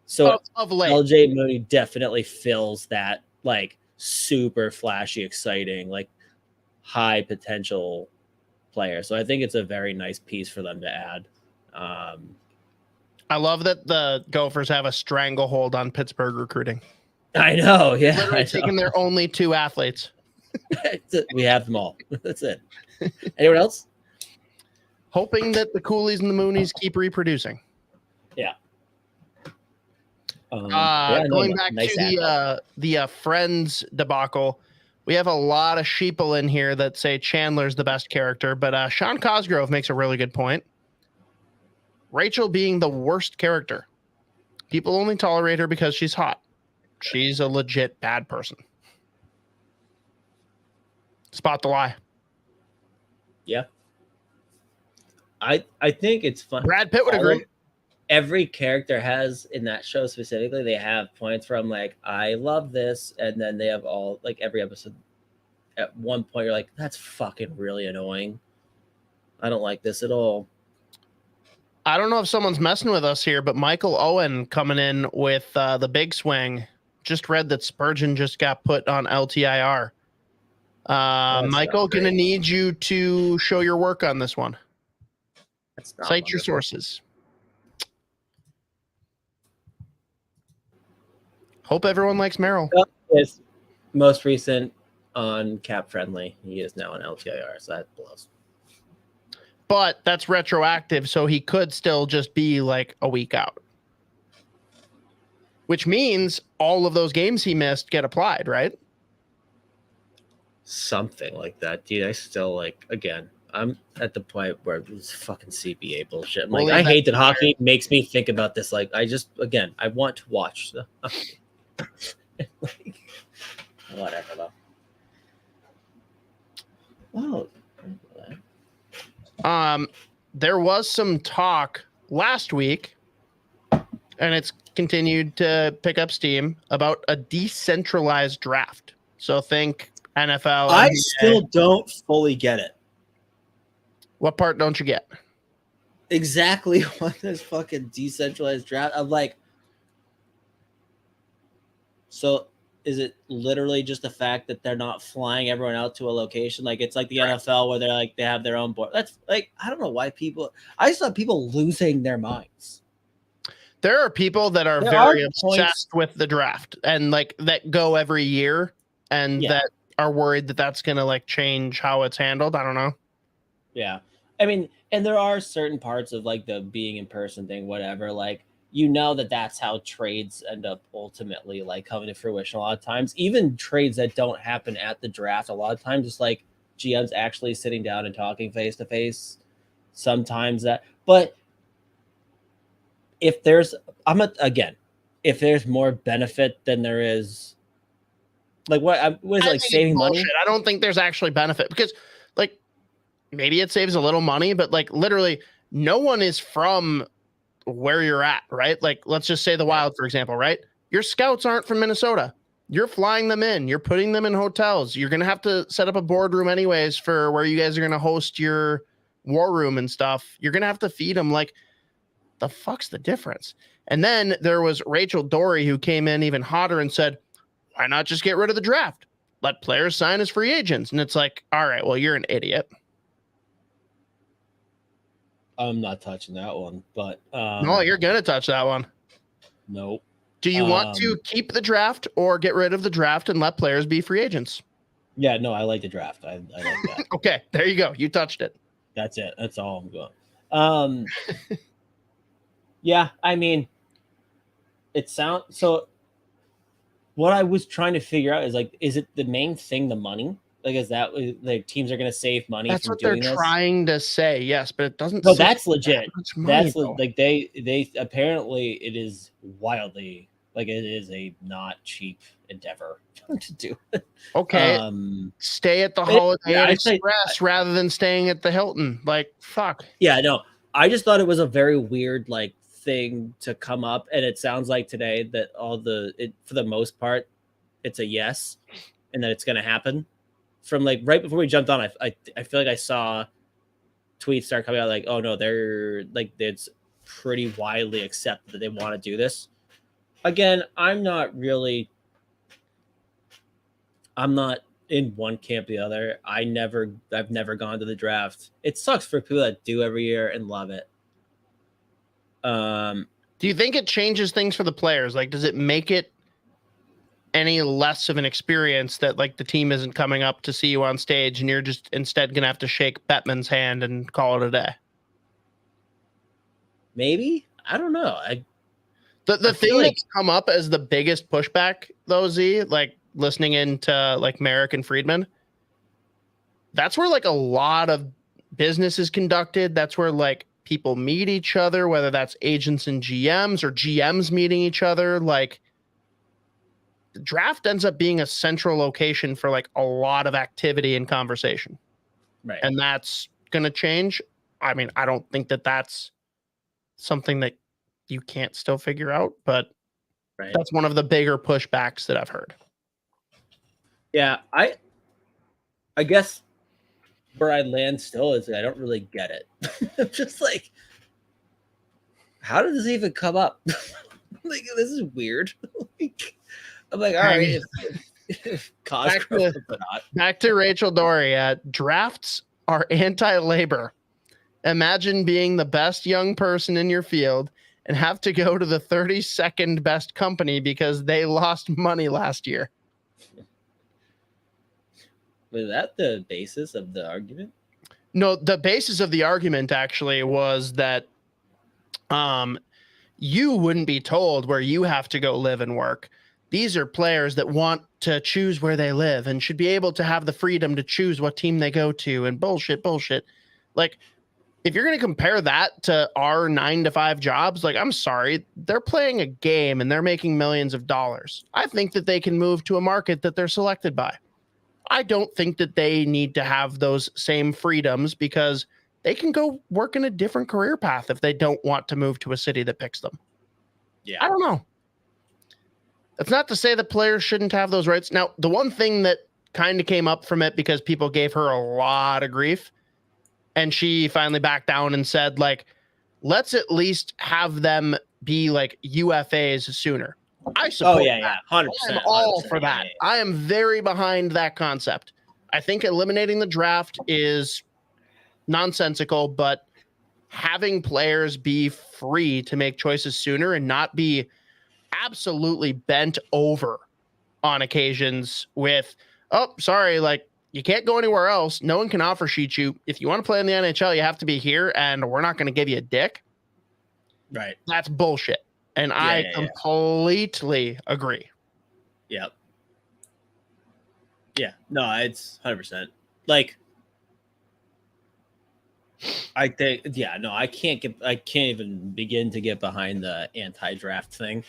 So of late, LJ Mooney definitely fills that like super flashy, exciting, like high potential player. So I think it's a very nice piece for them to add. I love that the Gophers have a stranglehold on Pittsburgh recruiting. I know, yeah. Literally taking their only two athletes. We have them all. That's it. Anyone else? Hoping that the Coolies and the Moonies keep reproducing. Yeah. Going back to the Friends debacle, we have a lot of sheeple in here that say Chandler's the best character, but Sean Cosgrove makes a really good point. Rachel being the worst character. People only tolerate her because she's hot. She's a legit bad person. Spot the lie. Yeah. I think it's fun. Brad Pitt would agree. Every character has in that show specifically, they have points from like, I love this. And then they have all like every episode at one point, you're like, that's fucking really annoying. I don't like this at all. I don't know if someone's messing with us here, but Michael Owen coming in with the big swing. Just read that Spurgeon just got put on LTIR. Michael, going to need you to show your work on this one. Cite your sources. Hope everyone likes Merrill. His most recent on Cap Friendly. He is now on LTIR, so that blows. But that's retroactive, so he could still just be like a week out. Which means all of those games he missed get applied, right? Something like that. Dude, I still like, again, I'm at the point where it's fucking CBA bullshit. I'm We'll like, I leave hate that that hockey makes me think about this. Like, I want to watch the like, whatever though. Oh, there was some talk last week, and it's continued to pick up steam about a decentralized draft. So think NFL. I NBA. still don't fully get it. What part don't you get? Exactly what this fucking decentralized draft. I'm like, so is it literally just the fact that they're not flying everyone out to a location? Like it's like the NFL where they're like they have their own board. That's like I don't know why I saw people losing their minds. There are people that are very obsessed with the draft and like that go every year and that are worried that that's going to like change how it's handled. I don't know. Yeah. I mean, and there are certain parts of like the being in person thing, whatever, like, you know, that's how trades end up ultimately like coming to fruition a lot of times, even trades that don't happen at the draft. A lot of times it's like GMs actually sitting down and talking face to face. Sometimes that, but if there's, if there's more benefit than there is, like what is it, like saving money? I don't think there's actually benefit because like maybe it saves a little money, but like literally no one is from where you're at, right? Like let's just say the Wild, for example, right? Your scouts aren't from Minnesota. You're flying them in, you're putting them in hotels. You're going to have to set up a boardroom anyways for where you guys are going to host your war room and stuff. You're going to have to feed them. Like the fuck's the difference? And then there was Rachel Dory who came in even hotter and said, why not just get rid of the draft? Let players sign as free agents. And it's like, all right, well, you're an idiot. I'm not touching that one, but no, you're gonna touch that one. Nope. Do you want to keep the draft or get rid of the draft and let players be free agents? Yeah, no, I like the draft. I like that. Okay, there you go. You touched it. That's it. That's all I'm going. Yeah, I mean, it sounds so. What I was trying to figure out is like, is it the main thing the money? Like, is that like teams are going to save money? That's from what doing they're this? trying to say. Yes, but it doesn't. No, that's legit. Money, like they apparently it is wildly like it is a not cheap endeavor to do. Okay, stay at the Holiday Inn Express rather than staying at the Hilton. Like fuck. Yeah, no, I just thought it was a very weird like thing to come up, and it sounds like today that for the most part, it's a yes, and that it's going to happen. From like right before we jumped on, I feel like I saw tweets start coming out like, oh no, they're like it's pretty widely accepted that they want to do this. Again, I'm not in one camp or the other. I've never gone to the draft. It sucks for people that do every year and love it. Do you think it changes things for the players? Like, does it make it any less of an experience that like the team isn't coming up to see you on stage and you're just instead going to have to shake Bettman's hand and call it a day? Maybe. I don't know. The thing that's come up as the biggest pushback though, Z, like listening into like Merrick and Friedman, that's where like a lot of business is conducted. That's where like people meet each other, whether that's agents and GMs or GMs meeting each other. Like the draft ends up being a central location for like a lot of activity and conversation. Right. And that's going to change. I mean, I don't think that that's something that you can't still figure out, but that's one of the bigger pushbacks that I've heard. Yeah. I guess where I land still is I don't really get it. I'm just like, how did this even come up? Like, this is weird. I'm like, all right. Back to Rachel Dory. Drafts are anti-labor. Imagine being the best young person in your field and have to go to the 32nd best company because they lost money last year. Was that the basis of the argument? No, the basis of the argument actually was that you wouldn't be told where you have to go live and work. These are players that want to choose where they live and should be able to have the freedom to choose what team they go to and bullshit. Like, if you're going to compare that to our 9-to-5 jobs, like, I'm sorry, they're playing a game and they're making millions of dollars. I think that they can move to a market that they're selected by. I don't think that they need to have those same freedoms because they can go work in a different career path if they don't want to move to a city that picks them. Yeah. I don't know. That's not to say that players shouldn't have those rights. Now, the one thing that kind of came up from it because people gave her a lot of grief, and she finally backed down and said, like, let's at least have them be like UFAs sooner. I support that. 100%. I'm all 100%, for that. yeah. I am very behind that concept. I think eliminating the draft is nonsensical, but having players be free to make choices sooner and not be absolutely bent over on occasions with, oh, sorry, like, you can't go anywhere else. No one can offer sheet you. If you want to play in the NHL, you have to be here, and we're not going to give you a dick. Right. That's bullshit. And I completely agree. Yep. Yeah. No, it's 100%. Like, I think, I can't even begin to get behind the anti-draft thing.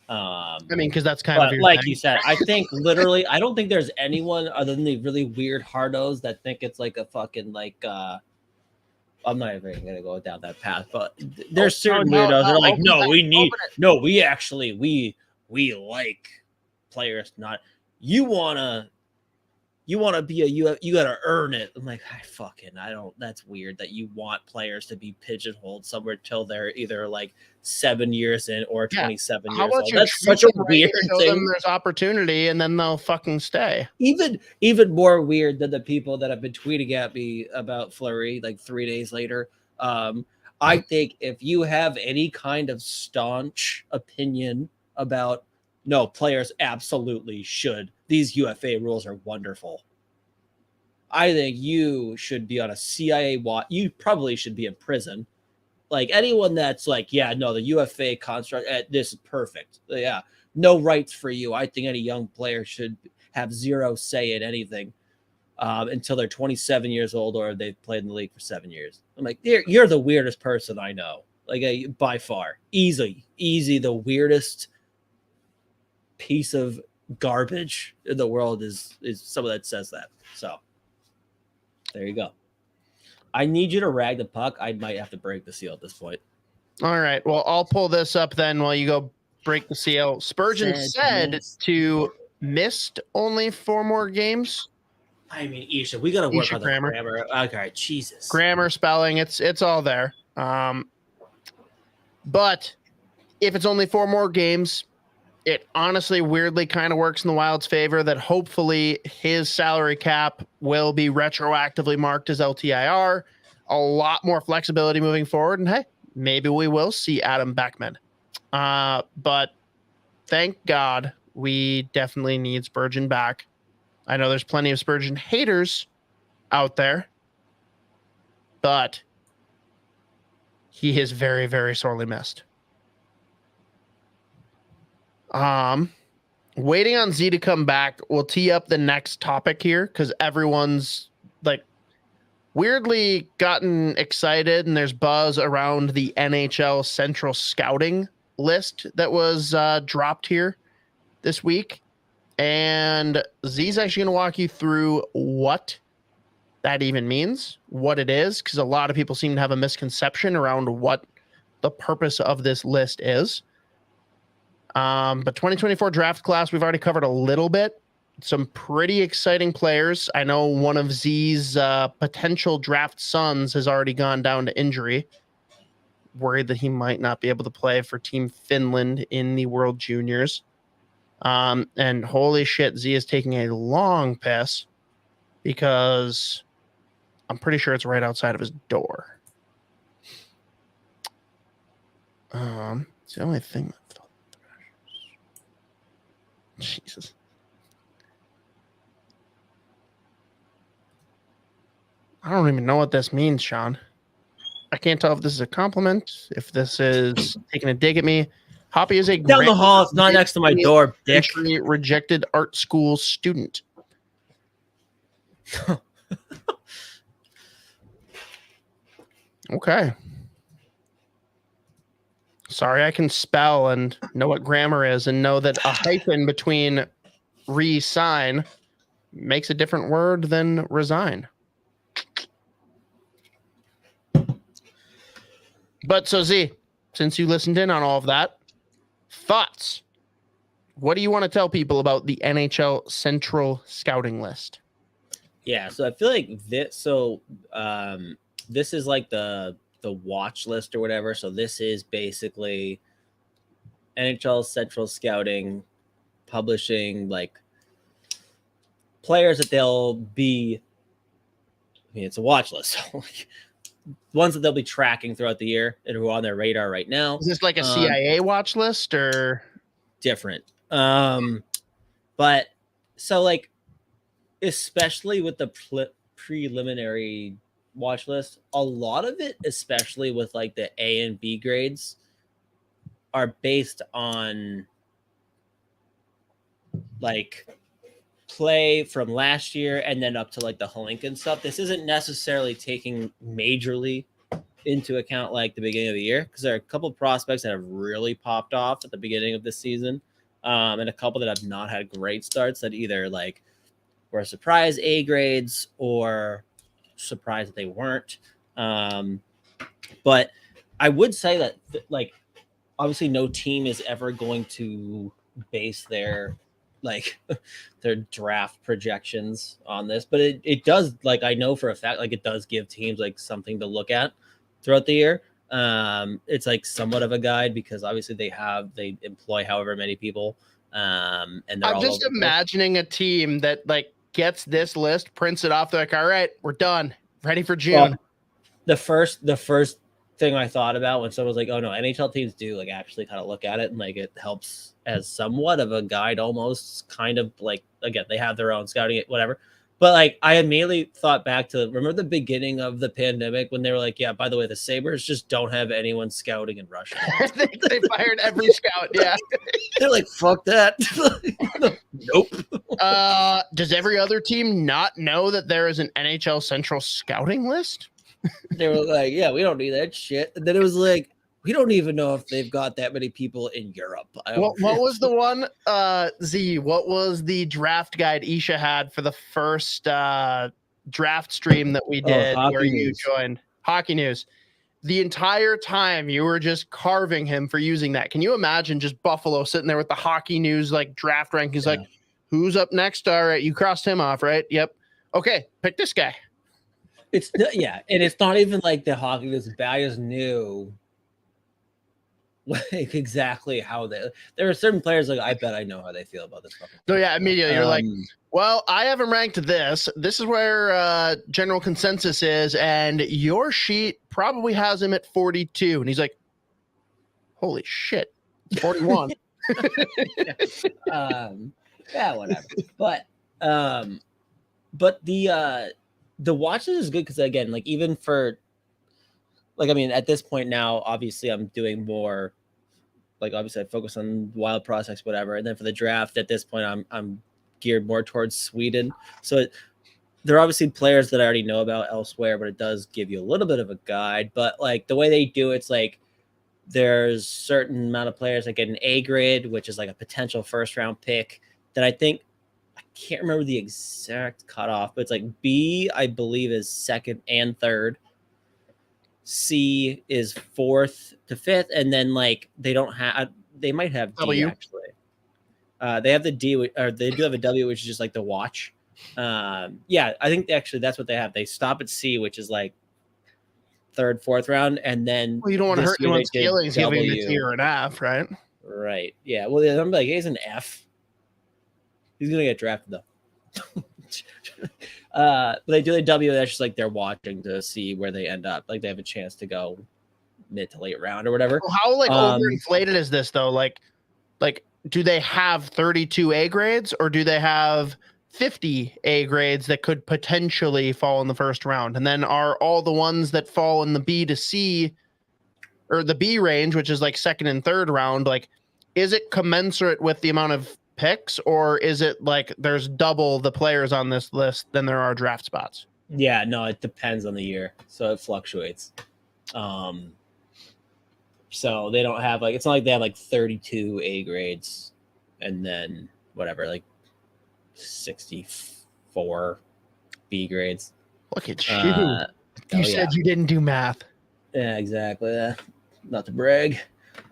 I mean, because that's kind of your like thing. you said, I think literally, I don't think there's anyone other than the really weird hardos that think it's like a fucking like. I'm not even gonna go down that path, but there's certain weirdos that are like, we like players. Not you wanna be you gotta earn it. I'm like, that's weird that you want players to be pigeonholed somewhere till they're either like 7 years in or 27 years old. That's such a weird thing. There's opportunity and then they'll fucking stay. Even more weird than the people that have been tweeting at me about Fleury like 3 days later. I think if you have any kind of staunch opinion about no, players absolutely should. These UFA rules are wonderful. I think you should be on a CIA watch. You probably should be in prison. Like anyone that's like, the UFA construct, this is perfect. Yeah, no rights for you. I think any young player should have zero say in anything until they're 27 years old or they've played in the league for 7 years. I'm like, you're the weirdest person I know. Like by far, easy, the weirdest piece of garbage in the world is someone that says that. So there you go. I need you to rag the puck. I might have to break the seal at this point. All right. Well, I'll pull this up then while you go break the seal. Spurgeon said to missed only 4 more games. I mean, Isha, we got to work on the grammar. Okay, Jesus. Grammar, spelling, it's all there. But if it's only 4 more games, it honestly weirdly kind of works in the Wild's favor that hopefully his salary cap will be retroactively marked as LTIR. A lot more flexibility moving forward. And hey, maybe we will see Adam Beckman. But thank God we definitely need Spurgeon back. I know there's plenty of Spurgeon haters out there, but he is very, very sorely missed. Waiting on Z to come back. We'll tee up the next topic here because everyone's like weirdly gotten excited and there's buzz around the NHL Central Scouting list that was dropped here this week. And Z's actually going to walk you through what that even means, what it is, because a lot of people seem to have a misconception around what the purpose of this list is. But 2024 draft class, we've already covered a little bit. Some pretty exciting players. I know one of Z's potential draft sons has already gone down to injury. Worried that he might not be able to play for Team Finland in the World Juniors. And holy shit, Z is taking a long piss because I'm pretty sure it's right outside of his door. It's the only thing. Jesus. I don't even know what this means, Sean. I can't tell if this is a compliment, if this is taking a dig at me. Hoppy is a down the hall. It's not next to my door, dick. Rejected art school student. Okay. Sorry, I can spell and know what grammar is and know that a hyphen between re-sign makes a different word than resign. But so Z, since you listened in on all of that, thoughts? What do you want to tell people about the NHL Central Scouting List? Yeah, so I feel like this. So this is like the watch list or whatever. So this is basically NHL Central Scouting publishing like players that they'll be. I mean, it's a watch list. So like, ones that they'll be tracking throughout the year and who are on their radar right now. Is this like a CIA watch list or different? But so like, especially with the preliminary watch list, a lot of it, especially with like the A and B grades, are based on like play from last year and then up to like the Holinka and stuff. This isn't necessarily taking majorly into account like the beginning of the year, because there are a couple of prospects that have really popped off at the beginning of this season, and a couple that have not had great starts that either like were surprise A grades or surprised that they weren't. But I would say that like obviously no team is ever going to base their like their draft projections on this, but it does, like, I know for a fact, like, it does give teams like something to look at throughout the year. It's like somewhat of a guide because obviously they employ however many people. And I'm just imagining a team that like gets this list, prints it off. They're like, all right, we're done. Ready for June. Well, the first thing I thought about when someone was like, oh no, NHL teams do like actually kind of look at it and like it helps as somewhat of a guide, almost kind of like, again, they have their own scouting, whatever. But like I immediately thought back to, remember the beginning of the pandemic when they were like, yeah, by the way, the Sabres just don't have anyone scouting in Russia. they fired every scout. Yeah. They're like, fuck that. Nope. Does every other team not know that there is an NHL Central scouting list? They were like, yeah, we don't need that shit. And then it was like, we don't even know if they've got that many people in Europe. What was the one, Z? What was the draft guide Isha had for the first draft stream that we did where you joined? Hockey News. The entire time you were just carving him for using that. Can you imagine just Buffalo sitting there with the Hockey News like draft rankings? Yeah. Like, who's up next? All right, you crossed him off, right? Yep. Okay, pick this guy. It's yeah, and it's not even like the Hockey News. I just knew like exactly how there are certain players like I bet I know how they feel about this. So yeah, immediately you're like, well, I haven't ranked this. This is where general consensus is, and your sheet probably has him at 42. And he's like, holy shit, 41. Yeah, whatever. But the watches is good because again, like even for like, I mean, at this point now, obviously I'm doing more like obviously I focus on wild prospects, whatever. And then for the draft at this point, I'm geared more towards Sweden. So there are obviously players that I already know about elsewhere, but it does give you a little bit of a guide. But like the way they do it's like there's certain amount of players that get an A grade, which is like a potential first round pick that I think, I can't remember the exact cutoff, but it's like B, I believe, is second and third. C is fourth to fifth, and then like they might have D W. Actually. They have the D, or they do have a W, which is just like the watch. Yeah, I think actually that's what they have. They stop at C, which is like third, fourth round, and then you don't want to hurt anyone's feelings giving it a T or an F, right? Right. Yeah. Well, I'm like, he's an F. He's gonna get drafted though. But they do a W. That's just like they're watching to see where they end up. Like they have a chance to go mid to late round or whatever. Well, how like overinflated is this though? Like, do they have 32 A grades or do they have 50 A grades that could potentially fall in the first round? And then are all the ones that fall in the B to C or the B range, which is like second and third round, like, is it commensurate with the amount of picks, or is it like there's double the players on this list than there are draft spots? Yeah, no, it depends on the year, so it fluctuates. So they don't have like, it's not like they have like 32 A grades and then whatever, like 64 B grades. Look at you. You said you didn't do math. Yeah, exactly. Not to brag.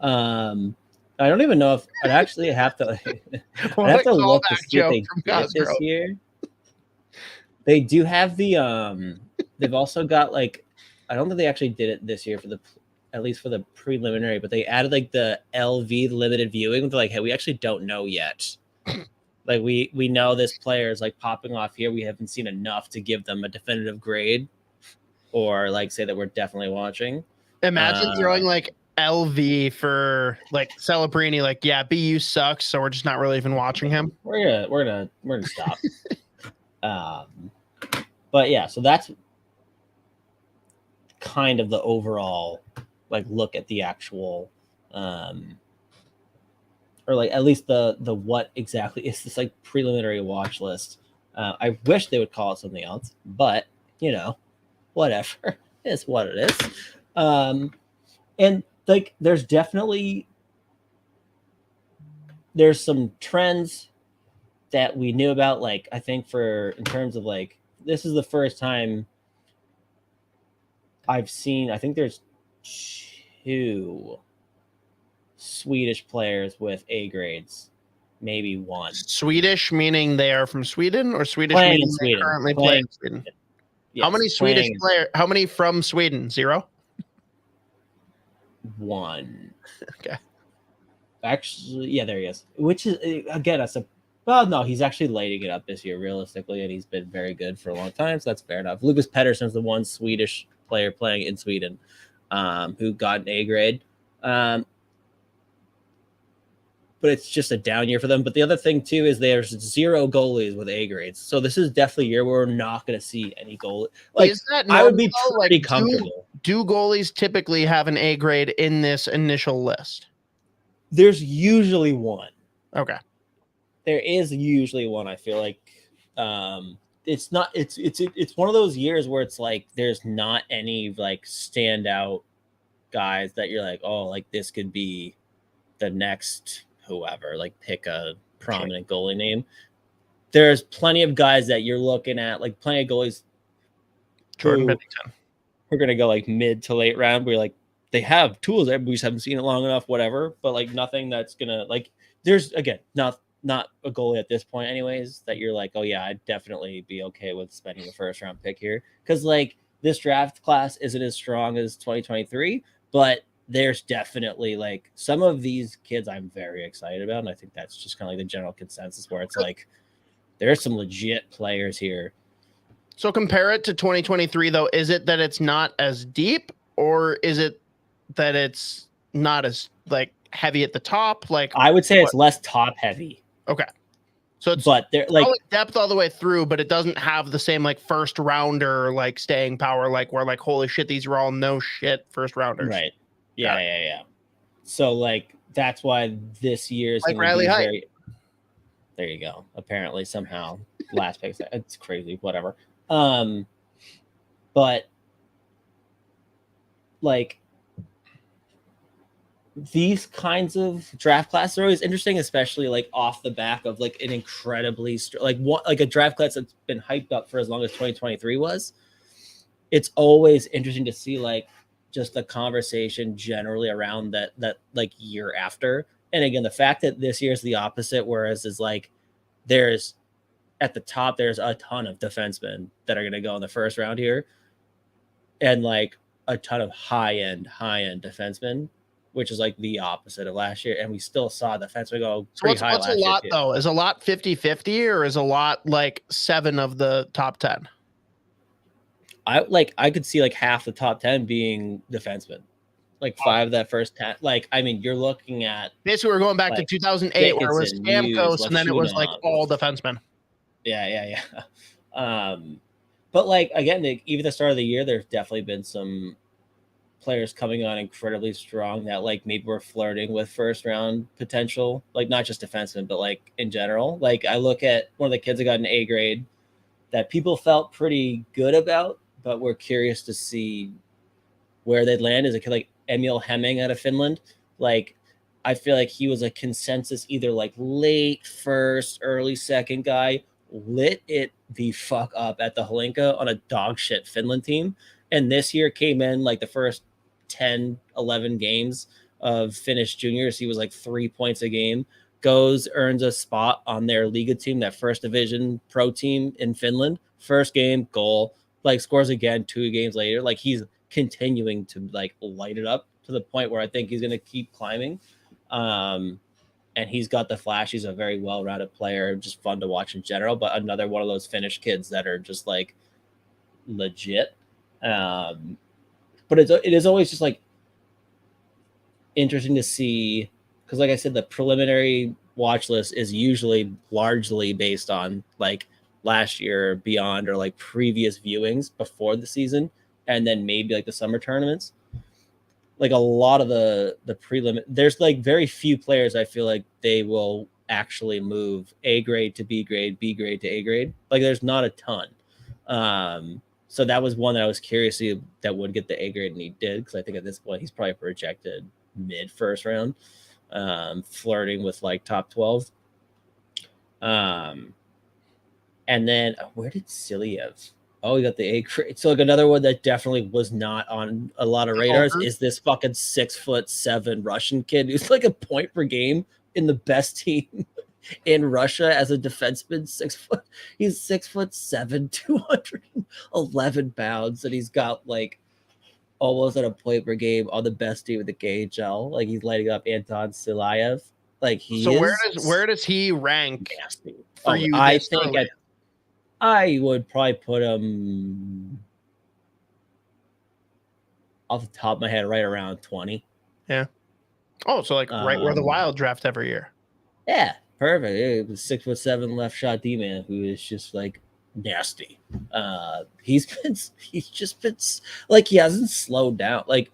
I don't even know if I'd actually have to. I'd have to look to see if they did it this year. They do have the. They've also got like, I don't think they actually did it this year for the, at least for the preliminary, but they added like the LV limited viewing. They're like, hey, we actually don't know yet. Like we know this player is like popping off here. We haven't seen enough to give them a definitive grade, or like say that we're definitely watching. Imagine throwing like LV for like Celebrini, like, yeah, BU sucks, so we're just not really even watching him. We're gonna stop. But yeah, so that's kind of the overall like look at the actual or like at least the what exactly is this like preliminary watch list. I wish they would call it something else, but you know, whatever. It's what it is. And like there's some trends that we knew about. Like I think in terms of like, this is the first time I've seen, I think there's 2 Swedish players with A grades, maybe 1. Swedish meaning they are from Sweden, or Swedish playing meaning in Sweden. currently playing in Sweden? Yes, how many Swedish players? How many from Sweden? 0? 1. Okay. Actually, yeah, there he is. Which is again, well, no, he's actually lighting it up this year, realistically, and he's been very good for a long time, so that's fair enough. Lucas Pettersson's the one Swedish player playing in Sweden who got an A grade. But it's just a down year for them. But the other thing, too, is there's 0 goalies with A grades. So this is definitely a year where we're not going to see any goal. Like, is that I would be pretty like, comfortable. Do goalies typically have an A grade in this initial list? There's usually 1. Okay. There is usually 1, I feel like. It's not, it's one of those years where it's like there's not any like standout guys that you're like, oh, like this could be the next whoever, like pick a prominent goalie name. There's plenty of guys that you're looking at, like plenty of goalies. Jordan Binnington. We're going to go like mid to late round. We're like, they have tools. We just haven't seen it long enough, whatever. But like nothing that's going to like, there's again, not a goalie at this point anyways, that you're like, oh yeah, I'd definitely be okay with spending a first round pick here. Cause like this draft class isn't as strong as 2023, but there's definitely like some of these kids I'm very excited about. And I think that's just kind of like the general consensus where it's like, there's some legit players here. So compare it to 2023 though. Is it that it's not as deep, or is it that it's not as like heavy at the top? Like I would say it's less top heavy. Okay. So it's but they're like depth all the way through, but it doesn't have the same like first rounder like staying power, like where like holy shit, these are all no shit first rounders. Right. Yeah. So like that's why this year's like Riley Heidt. There you go. Apparently somehow last pick. It's crazy. Whatever. But like these kinds of draft classes are always interesting, especially like off the back of like an incredibly like a draft class that's been hyped up for as long as 2023 was. It's always interesting to see like just the conversation generally around that like year after. And again, the fact that this year's the opposite, whereas is like there's at the top, there's a ton of defensemen that are going to go in the first round here, and like a ton of high-end defensemen, which is like the opposite of last year. And we still saw defensemen go pretty high last year. What's a lot though? Is a lot 50-50 or is a lot like 7 of the top 10? I could see like half the top 10 being defensemen, like 5 of that first 10. Like, I mean, you're looking at basically we're going back to 2008 where it was Stamkos and then it was like all defensemen. Yeah. But like again, even the start of the year, there's definitely been some players coming on incredibly strong that like maybe we're flirting with first round potential, like not just defensemen, but like in general. Like I look at one of the kids that got an A grade that people felt pretty good about, but we're curious to see where they'd land is a kid like Emil Hemming out of Finland. Like, I feel like he was a consensus either like late first, early second guy, lit it the fuck up at the Holinka on a dog shit Finland team. And this year came in like the first 10, 11 games of Finnish juniors. He was like 3 points a game, goes, earns a spot on their Liga team, that first division pro team in Finland. First game, goal, like scores again 2 games later. Like he's continuing to like light it up to the point where I think he's going to keep climbing. And he's got the flash. He's a very well-rounded player, just fun to watch in general, but another one of those Finnish kids that are just like legit. But it is always just like interesting to see, because like I said, the preliminary watch list is usually largely based on like last year or beyond, or like previous viewings before the season, and then maybe like the summer tournaments. Like a lot of the prelim, there's like very few players I feel like they will actually move A grade to B grade, B grade to A grade. Like there's not a ton. So that was one that I was curious to that would get the A grade, and he did, because I think at this point he's probably projected mid first round, flirting with like top 12. And then where did Silyev? Oh, he got the A grade. So like another one that definitely was not on a lot of radars is this fucking 6'7" Russian kid who's like a point per game in the best team in Russia as a defenseman. 6 foot. He's 6'7", 211 pounds, and he's got like almost at a point per game on the best team of the KHL. Like he's lighting up Anton Silyev. Like he. So where does he rank nasty for you? I think I would probably put him off the top of my head right around 20. Yeah. Oh, so like right where the Wild draft every year. Yeah, perfect. It was 6'7" left shot D-man who is just like nasty. He's just been like, he hasn't slowed down. Like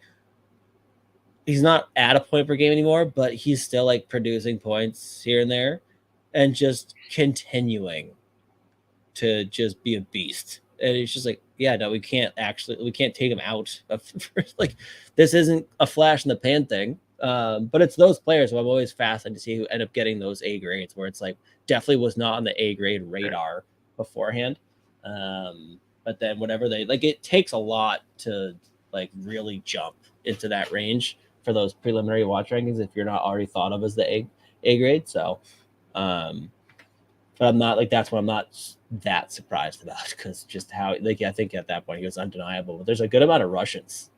he's not at a point per game anymore, but he's still like producing points here and there and just continuing to just be a beast. And it's just like, yeah, no, we can't take him out of like, this isn't a flash in the pan thing. But it's those players who I'm always fascinated to see who end up getting those A grades, where it's like definitely was not on the A grade radar beforehand. But then whenever they like, it takes a lot to like really jump into that range for those preliminary watch rankings if you're not already thought of as the A grade. So but I'm not like, that's what I'm not that surprised about, because just how, like, I think at that point he was undeniable. But there's a good amount of Russians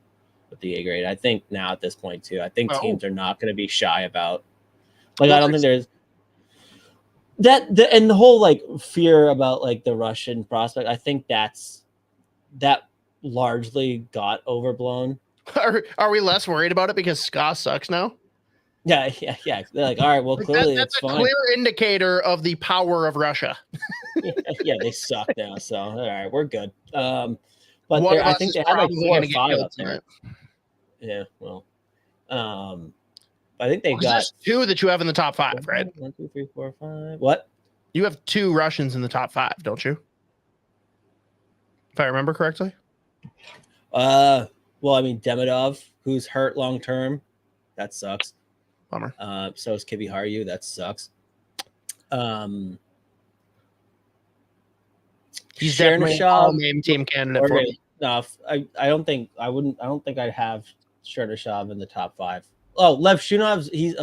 with the A grade. I think now at this point too, I think teams are not going to be shy about, like, I don't think there's and the whole like fear about like the Russian prospect. I think that largely got overblown. Are we less worried about it because Ska sucks now? Yeah. They're like, all right, well, clearly that's it's a fine. clear indicator of the power of Russia. Yeah, they suck now. So all right, we're good. But I think they had like 4 or 5 up there. Yeah, well, I think they got there's 2 that you have in the top 5, right? 1, 2, 3, 4, 5. What? You have 2 Russians in the top 5, don't you? If I remember correctly. Well, I mean, Demidov, who's hurt long term, that sucks. Bummer. So is Kibi Haru. That sucks. He's definitely all-name team candidate for me. No, I don't think I'd have Chernyshov in the top 5. Oh, Lev Shunov's he's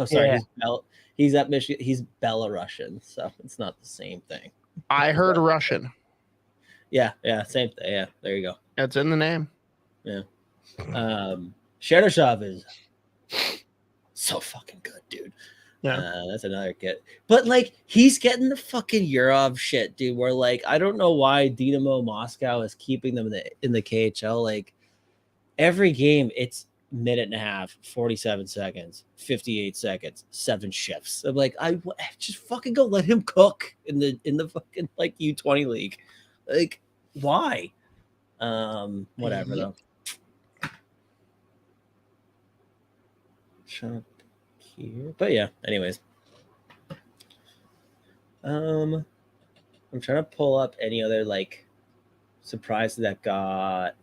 at Michigan. He's Belarusian, so it's not the same thing. I heard Russian. Yeah, same thing. Yeah, there you go. It's in the name. Yeah. Chernyshov is so fucking good, dude. Yeah, that's another kid. But like, he's getting the fucking Urov shit, dude. Where like, I don't know why Dynamo Moscow is keeping them in the KHL. Like, every game, it's minute and a half, 47 seconds, 58 seconds, 7 shifts. I'm like, I just fucking go let him cook in the fucking like U20 league. Like, why? Whatever though. Shut up here. But yeah, anyways. I'm trying to pull up any other like surprises that got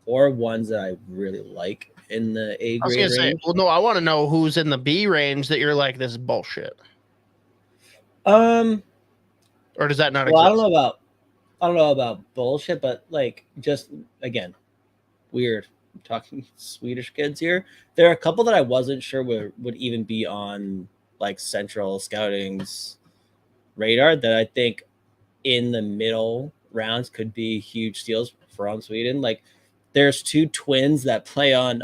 or ones that I really like in the A I was grade gonna say, range. well, no, I want to know who's in the B range that you're like, this is bullshit, Um, or does that not well, exist? I don't know about bullshit, but like just again, weird. I'm talking Swedish kids here. There are a couple that I wasn't sure would even be on like Central Scouting's radar that I think in the middle rounds could be huge steals from Sweden. Like there's two twins that play on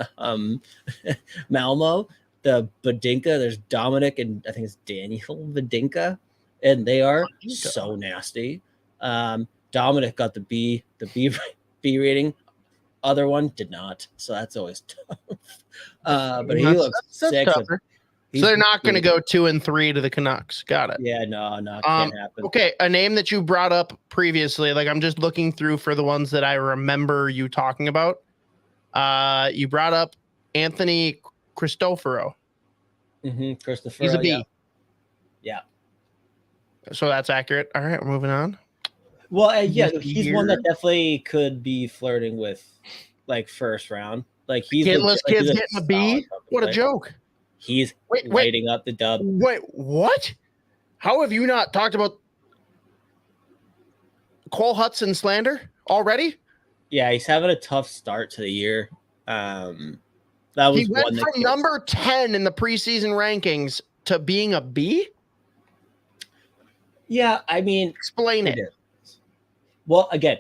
Malmo, the Badinka. There's Dominic and I think it's Daniel Badinka, and they are so nasty. Dominic got the B rating. Other one did not, so that's always tough. But he looks sick. Tougher. So they're not going to go 2 and 3 to the Canucks. Got it. Yeah, no, can't happen. Okay, a name that you brought up previously, like I'm just looking through for the ones that I remember you talking about. You brought up Anthony Cristoforo. Christopher. He's a B. Yeah. So that's accurate. All right, we're moving on. Well, yeah, he's one that definitely could be flirting with like first round. Like he's kidless kids he's getting a B. What a joke! He's lighting up the dub. Wait, what? How have you not talked about Cole Hudson slander already? Yeah, he's having a tough start to the year. That was he went from number 10 in the preseason rankings to being a B. Yeah, I mean, explain it. Well, again,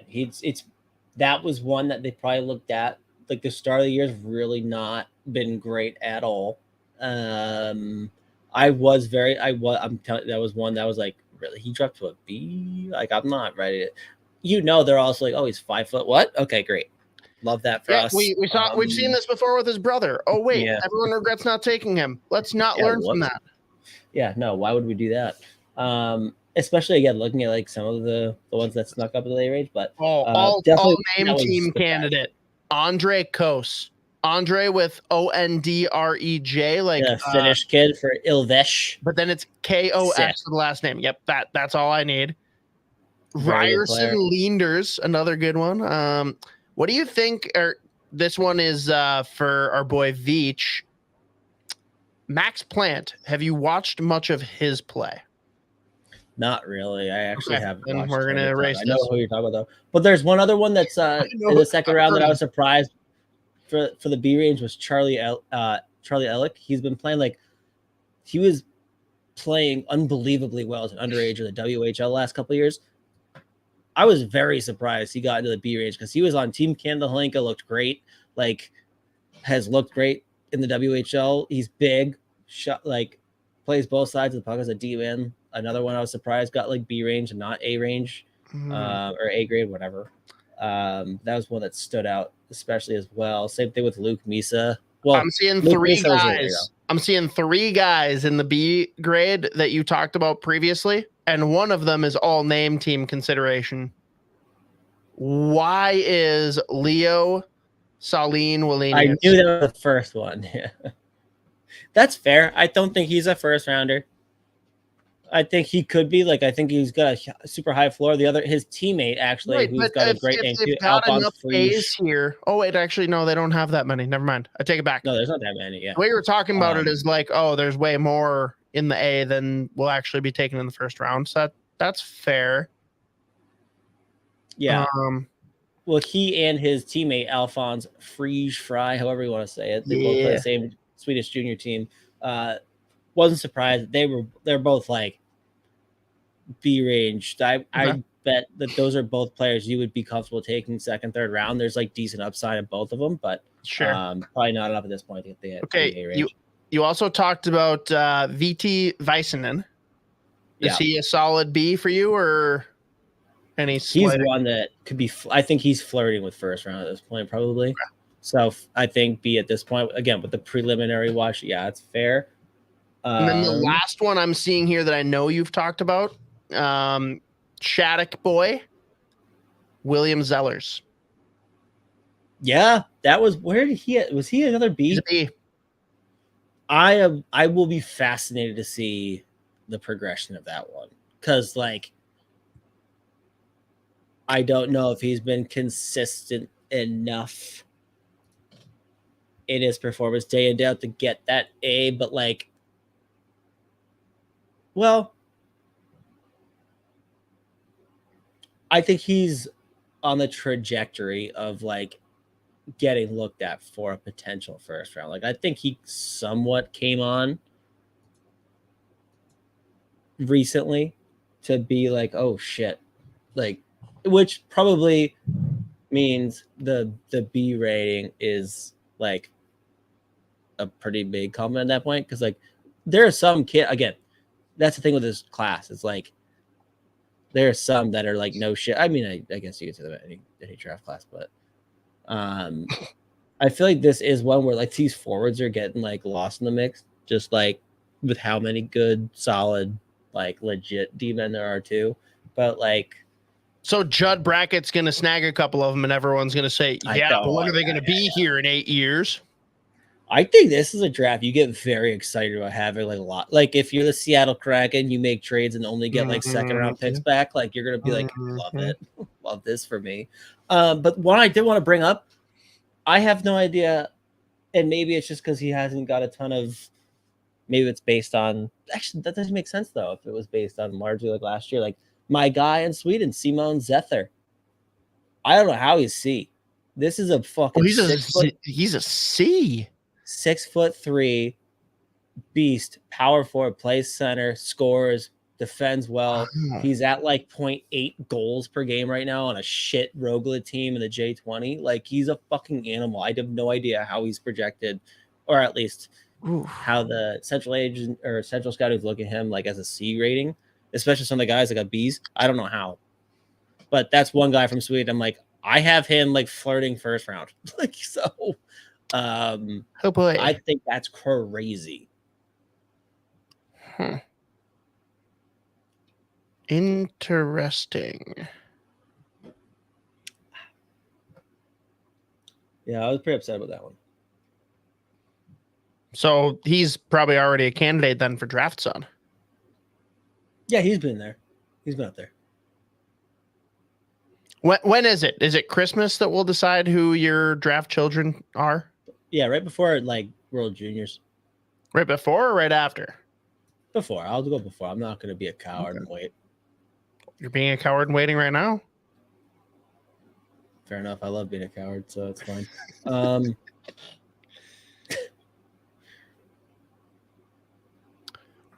that was one that they probably looked at. Like the start of the year has really not been great at all. I'm telling you, that was one that was like, really, he dropped to a B. Like I'm not ready to. They're also like, oh, he's 5 foot. What? Okay, great. Love that for us. We've seen this before with his brother. Oh wait, everyone regrets not taking him. Let's not learn from that. Yeah, no. Why would we do that? Especially again, looking at like some of the ones that snuck up in the A range, but all name team candidate Andre Kos. Andre with Ondrej, like Finnish kid for Ilves. But then it's Kos for the last name. Yep, that's all I need. Ryerson Leenders, another good one. What do you think? Or this one is for our boy Veach. Max Plant. Have you watched much of his play? Not really. I actually haven't. Then we're gonna erase. I know who you're talking about though. But there's one other one that's in the second round that I was surprised for the B range was Charlie Ellick. He's been playing he was playing unbelievably well as an underage in the WHL last couple of years. I was very surprised he got into the B range because he was on Team Canada. Hlinka looked great. Has looked great in the WHL. He's big, plays both sides of the puck as a D-man. Another one I was surprised got B range and not A range, or A grade, whatever. That was one that stood out, especially as well. Same thing with Luke Misa. Well, I'm seeing three guys. I'm seeing 3 guys in the B grade that you talked about previously, and one of them is all name team consideration. Why is Leo Saline Wallenius? I knew that was the first one. Yeah, that's fair. I don't think he's a first rounder. I think he could be. I think he's got a super high floor. His teammate actually, who's got a great name too, Alphonse A's here. Oh wait, actually no, they don't have that many. Never mind. I take it back. No, there's not that many. Yeah. The way you were talking about it is there's way more in the A than will actually be taken in the first round. So that's fair. Yeah. Well, he and his teammate Alphonse Fry, however you want to say it, they both play the same Swedish junior team. Wasn't surprised. They're both B range. I bet that those are both players you would be comfortable taking second, third round. There's decent upside in both of them, but probably not enough at this point to get the A range. You also talked about VT Väisänen. Is he a solid B for you, or any? He's one that could be. I think he's flirting with first round at this point, probably. Okay. So I think B at this point, again with the preliminary watch. Yeah, it's fair. And then the last one I'm seeing here that I know you've talked about, Shattuck boy, William Zellers. Yeah, that was was he another B? He's a B. I will be fascinated to see the progression of that one because I don't know if he's been consistent enough in his performance day in day out to get that A, but like, well, I think he's on the trajectory of like getting looked at for a potential first round. Like I think he somewhat came on recently to be like, oh shit, like, which probably means the B rating is like a pretty big compliment at that point, because like there are some kid, again, that's the thing with this class, it's like there are some that are like no shit. I mean, I guess you could say that any draft class, but I feel like this is one where like these forwards are getting like lost in the mix, just like with how many good, solid, like legit D-men there are too. But like, so Judd Brackett's going to snag a couple of them, and everyone's going to say, "Yeah, but when are they going to be here in 8 years?" I think this is a draft you get very excited about having like a lot. Like if you're the Seattle Kraken, you make trades and only get like second round picks back. Like you're gonna be like, love it, love this for me. But one I did want to bring up, I have no idea, and maybe it's just because he hasn't got a ton of. Maybe it's based on. Actually, that doesn't make sense though. If it was based on largely like last year, like my guy in Sweden, Simon Zether. I don't know how he's C. This is a fucking. He's a C. 6'3" beast, power forward, plays center, scores, defends well. He's at like 0.8 goals per game right now on a shit Rogla team in the J20. Like he's a fucking animal. I have no idea how he's projected, or at least how the central agent or central scouting look at him like as a C rating, especially some of the guys that got B's. I don't know how, but that's one guy from Sweden. I'm like, I have him like flirting first round. Like so. Oh boy, I think that's crazy. Interesting. Yeah, I was pretty upset about that one. So he's probably already a candidate then for draft son. Yeah, he's been there. He's been up there. When is it? Is it Christmas that will decide who your draft children are? Yeah, right before like World Juniors. Right before or right after? Before. I'll go before. I'm not going to be a coward and wait. You're being a coward and waiting right now? Fair enough. I love being a coward, so it's fine.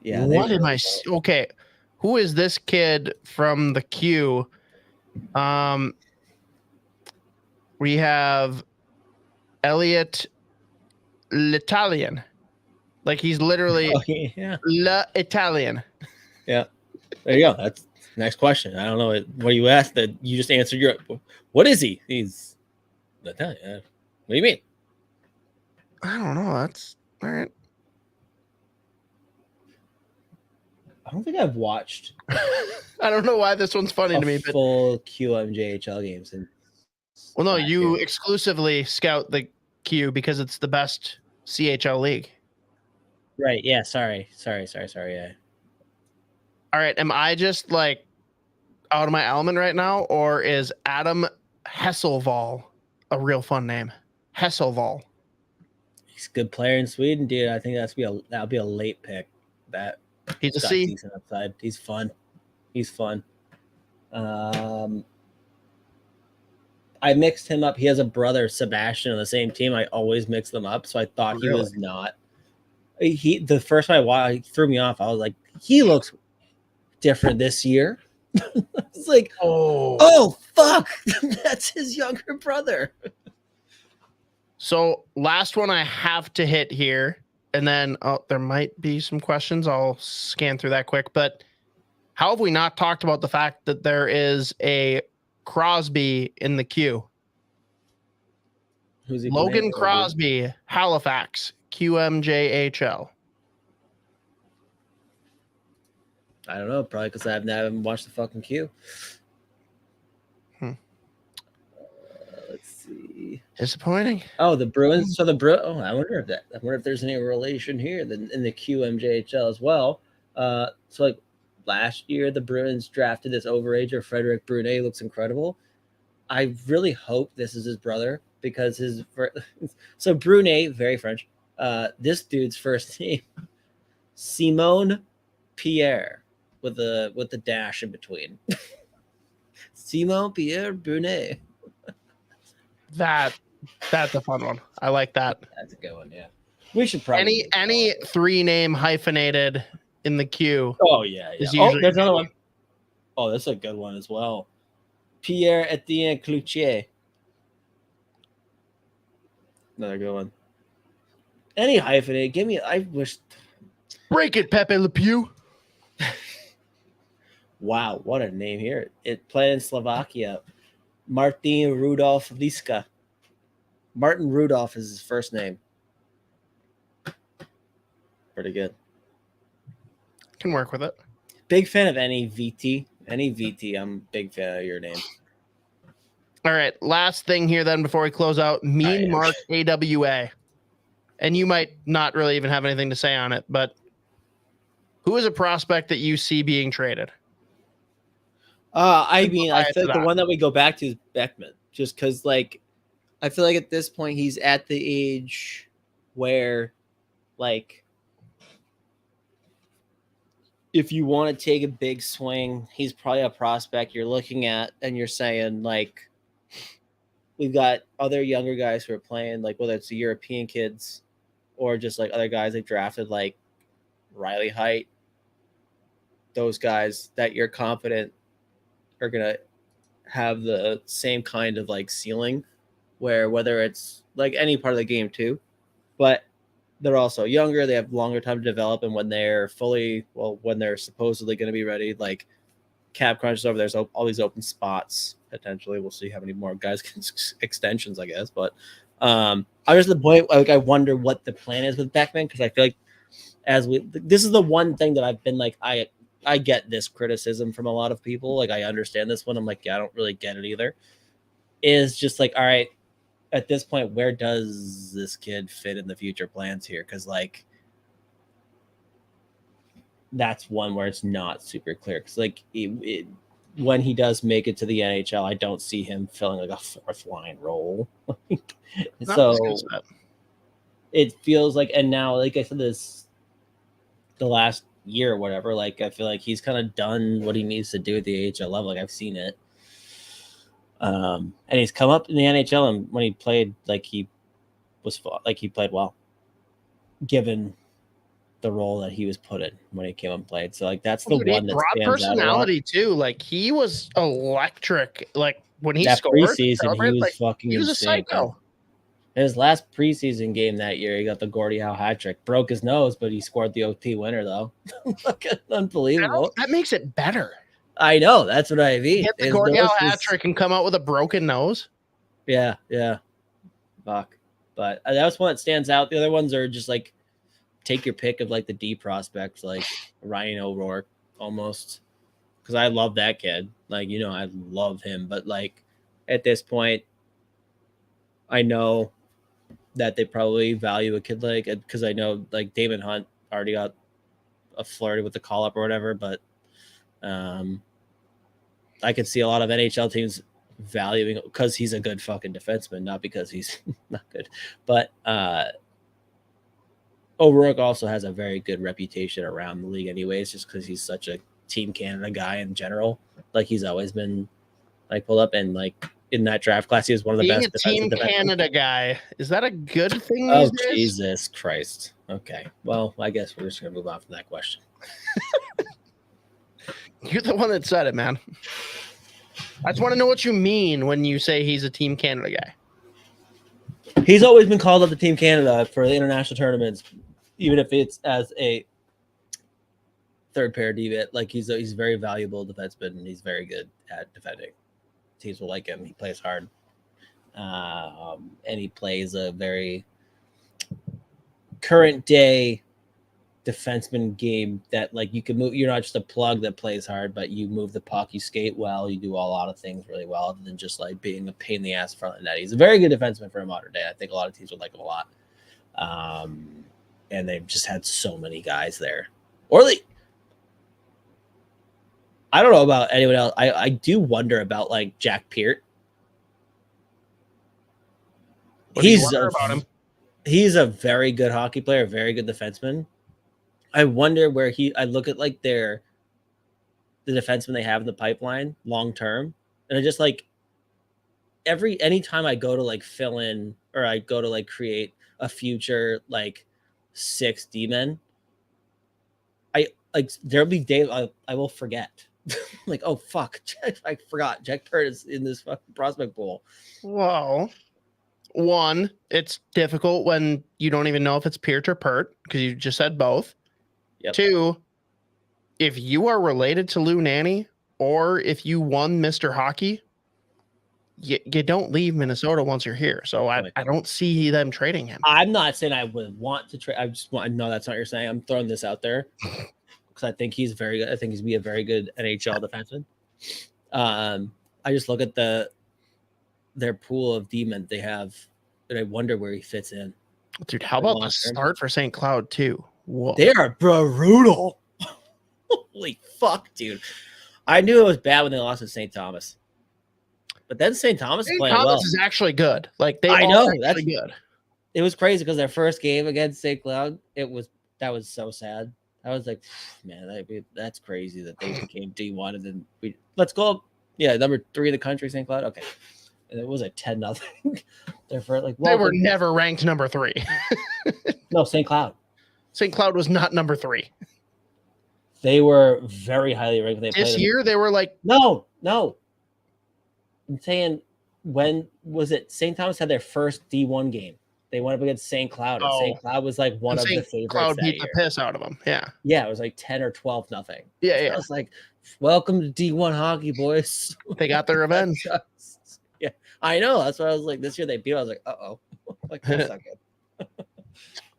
Yeah. What am I? Okay. Who is this kid from the queue? We have Elliot L'Italian. Like he's literally L'Italian. Yeah. There you go. That's next question. I don't know what you asked that you just answered your. What is he? He's Italian. What do you mean? I don't know. That's all right. I don't think I've watched. I don't know why this one's funny to me. But full QMJHL games. Well, no, you exclusively scout the Q because it's the best CHL league. Right. Yeah. Sorry. Yeah. All right. Am I just like out of my element right now, or is Adam Hesselval a real fun name? Hesselval. He's a good player in Sweden, dude. I think that'll be a late pick. That he's a C. Decent upside. He's fun. I mixed him up. He has a brother, Sebastian, on the same team. I always mix them up, so I thought he was not. The first time I watched, he threw me off. I was like, he looks different this year. It's like, oh fuck, that's his younger brother. So last one I have to hit here, and then there might be some questions. I'll scan through that quick. But how have we not talked about the fact that there is a Crosby in the queue? Who's he? Logan Crosby, Halifax, QMJHL. I don't know. Probably because I haven't watched the fucking queue. Let's see. Disappointing. Oh, the Bruins. So the I wonder if there's any relation here in the QMJHL as well. So like last year, the Bruins drafted this overager, Frederick Brunet. Looks incredible. I really hope this is his brother because so Brunet, very French. This dude's first name, Simone Pierre, with the dash in between. Simone Pierre Brunet. That's a fun one. I like that. That's a good one. Yeah, we should probably any 3-name hyphenated in the queue. Oh yeah. Is Oh, usually there's another one. Oh, that's a good one as well. Pierre Etienne Cloutier. Another good one. Any hyphenate. Give me. I wish. Break it, Pepe Le Pew. Wow, what a name here. It played in Slovakia. Martin Rudolf Liska. Martin Rudolph is his first name. Pretty good. Can work with it. Big fan of any VT. Any VT, I'm a big fan of your name. All right, last thing here then before we close out. Mean Mark AWA. And you might not really even have anything to say on it, but who is a prospect that you see being traded? I mean, I feel like the one that we go back to is Beckman, just because, like, I feel like at this point he's at the age where, like, if you want to take a big swing, he's probably a prospect you're looking at and you're saying, like, we've got other younger guys who are playing, like, whether it's the European kids or just, like, other guys they drafted, like Riley Height, those guys that you're confident are going to have the same kind of, like, ceiling where whether it's, like, any part of the game too, but they're also younger, they have longer time to develop, and when they're when they're supposedly going to be ready, like, cap crunch is over, there's all these open spots potentially. We'll see how many more guys can extensions, I guess, but I was at the point, like, I wonder what the plan is with Beckman, because I feel like this is the one thing that I've been like, I get this criticism from a lot of people. Like, I understand this one. I'm like, yeah, I don't really get it either. Is just like, all right, at this point, where does this kid fit in the future plans here? Because, like, that's one where it's not super clear. Because, like, when he does make it to the NHL, I don't see him filling, like, a fourth line role. So it feels like, and now, like I said, the last year or whatever, like, I feel like he's kind of done what he needs to do at the AHL level. Like, I've seen it. And he's come up in the NHL, and when he played, like, he played well, given the role that he was put in when he came and played. So, like, that's the one that brought personality too. Like, he was electric. Like, when he scored preseason, he was like, fucking he was insane. a psycho. In his last preseason game that year, he got the Gordie Howe hat trick. Broke his nose, but he scored the OT winner, though. Fucking unbelievable. That makes it better. I know. That's what I mean. Get the Gordie Howe hat trick and come out with a broken nose. Yeah. Fuck. But that was one that stands out. The other ones are just, like, take your pick of, like, the D prospects, like Ryan O'Rourke almost. Because I love that kid. Like, you know, I love him. But, like, at this point, I know that they probably value a kid like, because I know, like, Damon Hunt already got a flirty with the call up or whatever, but I could see a lot of NHL teams valuing, because he's a good fucking defenseman, not because he's not good. But O'Rourke also has a very good reputation around the league anyways, just because he's such a Team Canada guy in general. Like, he's always been, like, pulled up, and, like, in that draft class, he was one of the best. Being a Team Canada guy, is that a good thing? Oh, Jesus Christ. Okay. Well, I guess we're just going to move on from that question. You're the one that said it, man. I just want to know what you mean when you say he's a Team Canada guy. He's always been called up to Team Canada for the international tournaments, even if it's as a third pair D-bit. Like, he's very valuable defenseman, and he's very good at defending. Teams will like him. He plays hard. And he plays a very current day defenseman game that, like, you can move. You're not just a plug that plays hard, but you move the puck, you skate well, you do a lot of things really well, other than just, like, being a pain in the ass in front of the net. He's a very good defenseman for a modern day. I think a lot of teams would like him a lot. And they've just had so many guys there. Or I don't know about anyone else. I do wonder about, like, Jack Peart. What do you He's wonder a, about him? he's a very good hockey player, very good defenseman. I wonder where I look at like the defenseman they have in the pipeline long term, and I just like anytime I go to like fill in or I go to like create a future like 6 D-men, I like there'll be days I will forget. Like, oh fuck, I forgot Jack Turd is in this fucking prospect pool. Well, one, it's difficult when you don't even know if it's Peart or Pert because you just said both. Yep. 2, if you are related to Lou Nanny or if you won Mr. Hockey, you don't leave Minnesota once you're here. So I don't see them trading him. I'm not saying I would want to trade. I know that's not what you're saying. I'm throwing this out there because I think he's very good. I think he's be a very good NHL defenseman. I just look at their pool of D-men they have, and I wonder where he fits in. Dude, how about the start for St. Cloud too? Whoa. They are brutal. Holy fuck, dude. I knew it was bad when they lost to St. Thomas. But then St. Thomas is playing well. Is actually good. Like I know that's good. It was crazy because their first game against St. Cloud, that was so sad. I was like, man, that's crazy that they became D1 and then let's go. Yeah, number 3 in the country, St. Cloud. Okay, and it was a 10-0. Their first they were never ranked number 3. No, St. Cloud. St. Cloud was not number 3. They were very highly ranked. This year they were like no. I'm saying, when was it? St. Thomas had their first D1 game. They went up against St. Cloud, and St. Cloud was like one of the favorites. Cloud beat the piss out of them. Yeah, it was like 10 or 12 nothing. Yeah, I was like, "Welcome to D1 hockey, boys." They got their revenge. Yeah, I know. That's why I was like, this year they beat. I was like, like that's not good.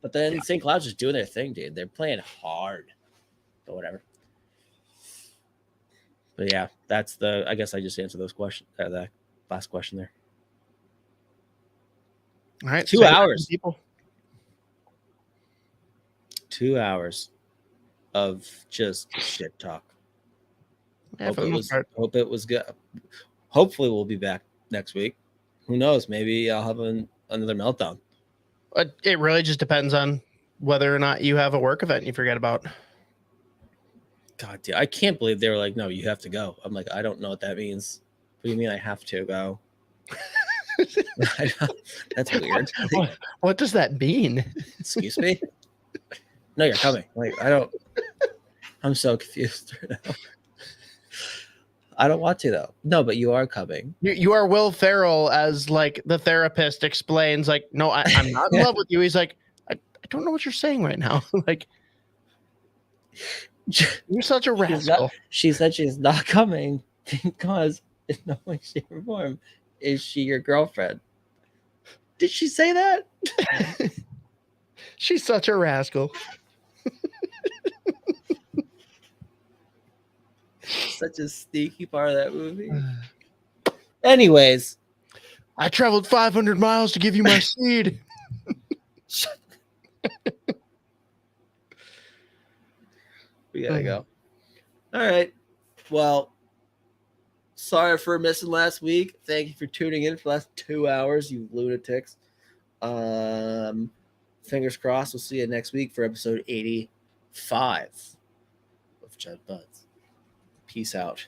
But then St. Cloud's just doing their thing, dude. They're playing hard, but whatever. But yeah, that's I guess I just answered those questions. That last question there. All right, 2 hours. People. 2 hours of just shit talk. Yeah, hope it was good. Hopefully, we'll be back next week. Who knows? Maybe I'll have another meltdown. It really just depends on whether or not you have a work event you forget about. God, dude, I can't believe they were like, no, you have to go. I'm like, I don't know what that means. What do you mean I have to go? That's weird. What does that mean? Excuse me? No, you're coming. Like, I'm so confused right now. I don't want to, though. No, but you are coming. You are Will Ferrell, as like the therapist explains, like, no, I'm not in love with you. He's like, I don't know what you're saying right now. Like, you're such a rascal. She said she's not coming because in no way, shape, or form is she your girlfriend. Did she say that? She's such a rascal. Such a sneaky part of that movie. Anyways, I traveled 500 miles to give you my seed. We gotta go. All right. Well, sorry for missing last week. Thank you for tuning in for the last 2 hours, you lunatics. Fingers crossed. We'll see you next week for episode 85 of JuddzBudz. Peace out.